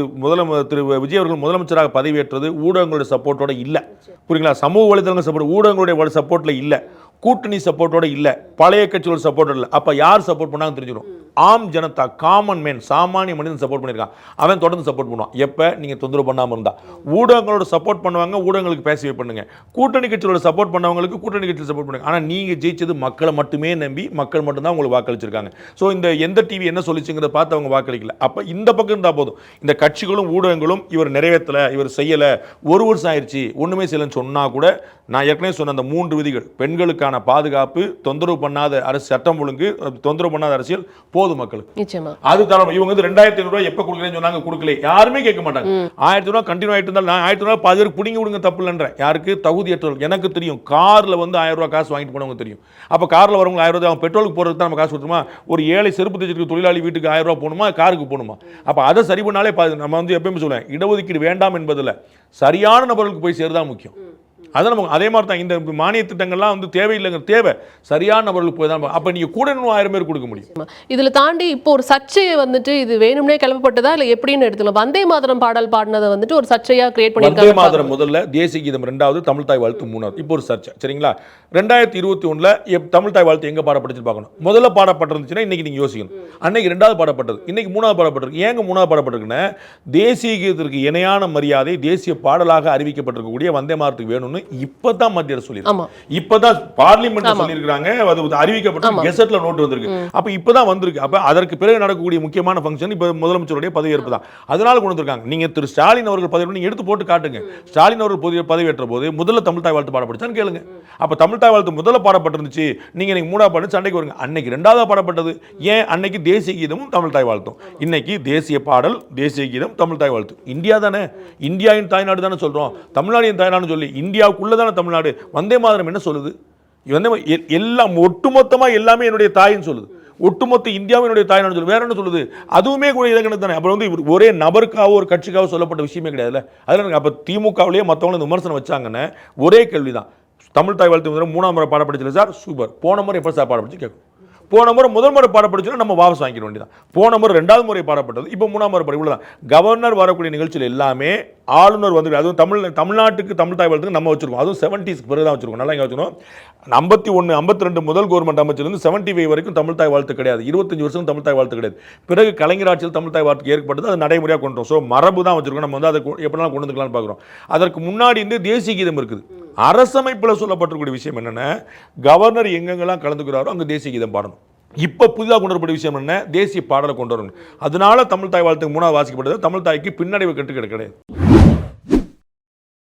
விஜய் அவர்கள் முதலமைச்சராக பதவியேற்றது ஊடகங்களுடைய சப்போர்ட்டோட இல்லை. புரியுங்களா? சமூக வலைதளங்கள் சப்போர்ட் ஊடகங்களுடைய சப்போர்ட்டில் இல்லை, கூட்டணி சப்போர்ட்டோட இல்லை, பழைய கட்சிகளோட சப்போர்ட்டோட இல்லை. அப்போ யார் சப்போர்ட் பண்ணாங்க தெரிஞ்சிடும். ஆம் ஜனதா, காமன் மேன், சாமானிய மனிதன் சப்போர்ட் பண்ணியிருக்கான். அவன் தொடர்ந்து சப்போர்ட் பண்ணுவான். எப்போ நீங்கள் தொந்தரவு பண்ணாமல் இருந்தா. ஊடகங்களோட சப்போர்ட் பண்ணுவாங்க, ஊடகங்களுக்கு பேசவே பண்ணுங்க. கூட்டணி கட்சியோட சப்போர்ட் பண்ணவங்களுக்கு கூட்டணி கட்சியில் சப்போர்ட் பண்ணுங்க. ஆனால் நீங்கள் ஜெயிச்சது மக்களை மட்டுமே நம்பி, மக்கள் மட்டும்தான் உங்களுக்கு வாக்களிச்சிருக்காங்க. ஸோ இந்த எந்த டிவி என்ன சொல்லிச்சுங்கிறத பார்த்து அவங்க வாக்களிக்கல. அப்போ இந்த பக்கம் இருந்தால் போதும். இந்த கட்சிகளும் ஊடகங்களும் இவர் நிறைவேற்றலை, இவர் செய்யலை, ஒரு வருஷம் ஆயிடுச்சு, ஒன்றுமே செய்யலைன்னு சொன்னால் கூட, நான் ஏற்கனவே சொன்ன அந்த 3 விதிகள், பெண்களுக்கான பாதுகாப்பு, தொந்தரவு பண்ணாத அரசு, சட்டம் ஒழுங்கு, தொந்தரவு பண்ணாத அரசியல் போதும் மக்களுக்கு. நிச்சயமா அது தரணும். இவங்க வந்து 2500 ரூபாய் எப்போ கொடுக்குறேன்னு சொன்னாங்க, கொடுக்கல. யாருமே கேட்க மாட்டாங்க. 1000 ரூபாய் கண்டினியூ ஆகிட்டு இருந்தால் நான் 1000 ரூபாய் பாதி பேருக்கு பிடிங்கி விடுங்க, தப்பு இல்லைன்றேன். யாருக்கு தகுதியற்றவர்கள். எனக்கு தெரியும், காரில் வந்து 1000 ரூபாய் காசு வாங்கிட்டு போனவங்க தெரியும். அப்போ காரில் வரவங்க 1000 ரூபாய், அவன் பெட்ரோலுக்கு போகிறதுக்கு தான் நம்ம காசு கொடுத்துமா? ஒரு ஏழை செருப்பு தைச்சிருக்க தொழிலாளி வீட்டுக்கு 1000 ரூபாய் போகணுமா, காருக்கு போகணுமா? அப்போ அதை சரி பண்ணாலே நம்ம வந்து எப்பயுமே சொல்லுவேன், இடஒதுக்கீடு வேண்டாம் என்பதில் சரியான நபர்களுக்கு போய் சேருதான் முக்கியம். அதை நம்ம அதே மாதிரி தான் இந்த மானிய திட்டங்கள்லாம் வந்து தேவையில்லைங்கிற தேவை சரியான நபர்களுக்கு போய் தான். அப்போ நீங்கள் கூட 1000 பேர் கொடுக்க முடியும். இதில் தாண்டி இப்போ ஒரு சர்ச்சையை வந்துட்டு இது வேணும்னே கிளப்பப்பட்டதா இல்லை எப்படின்னு எடுத்துக்கலாம். வந்தே மாதரம் பாடல் பாடினதை வந்துட்டு ஒரு சர்ச்சையாக கிரியேட் பண்ணியிருக்காங்க. வந்தே மாதரம் முதல்ல, தேசிய கீதம் 2வது, தமிழ் தாய் வாழ்த்து 3வது. இப்போ ஒரு சர்ச்சை, சரிங்களா? 2021 தமிழ் தாய் வாழ்த்து எங்கே பாடப்பட்டுச்சு பார்க்கணும். முதல்ல பாடப்பட்டிருந்துச்சுன்னா இன்னைக்கு நீங்கள் யோசிக்கணும். அன்னைக்கு 2வது பாடப்பட்டது, இன்னைக்கு 3வது பாடப்பட்டிருக்கு. ஏங்க 3வது பாடப்பட்டிருக்குன்னா, தேசிய கீதத்திற்கு இணையான மரியாதை தேசிய பாடலாக அறிவிக்கப்பட்டிருக்கக்கூடிய வந்தே மாதத்துக்கு வேணும்னு இப்பதான் மத்திய அரசு சொல்லிருக்கு. இப்பதான் பார்லிமெண்ட்ல சொல்லிருக்காங்க, அது அறிவிக்கப்பட்டு கெசெட்ல நோட் வந்திருக்கு. அப்ப இப்பதான் வந்திருக்கு. அப்ப அதற்கு பிறகு நடக்கக்கூடிய முக்கியமான ஃபங்க்ஷன் இப்ப முதலமைச்சருடைய பதவியேற்பு தான். அதனால கொண்டு வந்திருக்காங்க. நீங்க திரு ஸ்டாலின் அவர்கள் பதவி எடுத்து போட்டு காட்டுங்க. ஸ்டாலின் அவர்கள் பதவியேற்ற போது முதல்ல தமிழ் தாய் வாழ்த்து பாடப்பட்டுச்சான்னு கேளுங்க. அப்ப தமிழ் தாய் வாழ்த்து முதல்ல பாடப்பட்டிருந்துச்சு, நீங்க இன்னைக்கு 3வது பாட்டு சண்டைக்கு வருங்க. அன்னைக்கு 2வது பாடப்பட்டது. ஏன்? அன்னைக்கு தேசிய கீதமும் தமிழ் தாய் வாழ்த்தும். இன்னைக்கு தேசிய பாடல், தேசிய கீதம், தமிழ் தாய் வாழ்த்து. இந்தியா தானே, இந்தியாவின் தாய்நாடு தானே சொல்றோம். தமிழ்நாடின் தாய்நாடு சொல்லி இந்தியாவுக்குள்ளதான தமிழ்நாடு. வந்தே மாதரம் என்ன சொல்லுது? எல்லாம் ஒட்டுமொத்தமா எல்லாமே என்னுடைய தாயின்னு சொல்லுது. ஒட்டுமொத்த இந்தியாவினுடைய தாய்நாடு சொல்லுது. வேற என்ன சொல்லுது? அதுவுமே கூட இலக்கணம் தானே. அப்புறம் வந்து ஒரே நபருக்காக ஒரு கட்சிக்காக சொல்லப்பட்ட விஷயமே கிடையாதுல்ல. அதில் அப்போ திமுகவிலேயே மற்றவங்களும் விமர்சனம் வச்சாங்கன்னு ஒரே கேள்விதான். தமிழ் தாய் வாழ்த்து 3வது முறை பாடப்படிச்சல சார், சூப்பர். போன முறை எப்போ சார் பாடப்படிச்சு கேட்கும். போன முறை முதல் முறை பாடப்பட்டுச்சுன்னா நம்ம வாபஸ் வாங்கிக்க வேண்டியதான். போன முறை 2வது முறை பாடப்பட்டது, இப்போ 3வது முறை இவ்வளவுதான். கவர்னர் வரக்கூடிய நிகழ்ச்சியில் எல்லாமே ஆளுநர் வந்து, அதுவும் தமிழ்நாட்டுக்கு தமிழ் தாய் வாழ்த்துக்கு நம்ம வச்சிருக்கோம். அதுவும் 70s பிறகு தான் வச்சிருக்கோம். நல்லா இங்கே வச்சுக்கணும். 51, 52 முதல் கவர்மெண்ட் அமைச்சிலிருந்து 75 வரைக்கும் தமிழ் தாய் வாழ்த்து கிடையாது. 25 வருஷம் தமிழ் தாய் வாழ்த்து கிடையாது. பிறகு கலைஞர் ஆட்சியில் தமிழ் தாய் வாழ்த்து ஏற்பட்டது, அது நடைமுறையாக கொண்டு வரும். ஸோ மரபு தான் வச்சிருக்கோம். நம்ம வந்து அதை எப்படிலாம் கொண்டு வந்துக்கலாம்னு பார்க்குறோம். அதற்கு முன்னாடி இருந்து தேசிய கீதம் இருக்குது. அரசமைப்பில் சொல்லப்பட்டிருக்கூடிய விஷயம் என்னென்ன, கவர்னர் எங்கெங்கெல்லாம் கலந்துக்கிறாரோ அங்கே தேசிய கீதம் பாடணும். இப்போ புதிதாக கொண்டு வரப்பட்ட விஷயம் என்ன, தேசிய பாடலை கொண்டு வரணும். அதனால தமிழ் தாய் வாழ்த்துக்கு 3வது வாசிக்கப்பட்டது. தமிழ் தாய்க்கு பின்னடைவு கட்டு கிடையாது.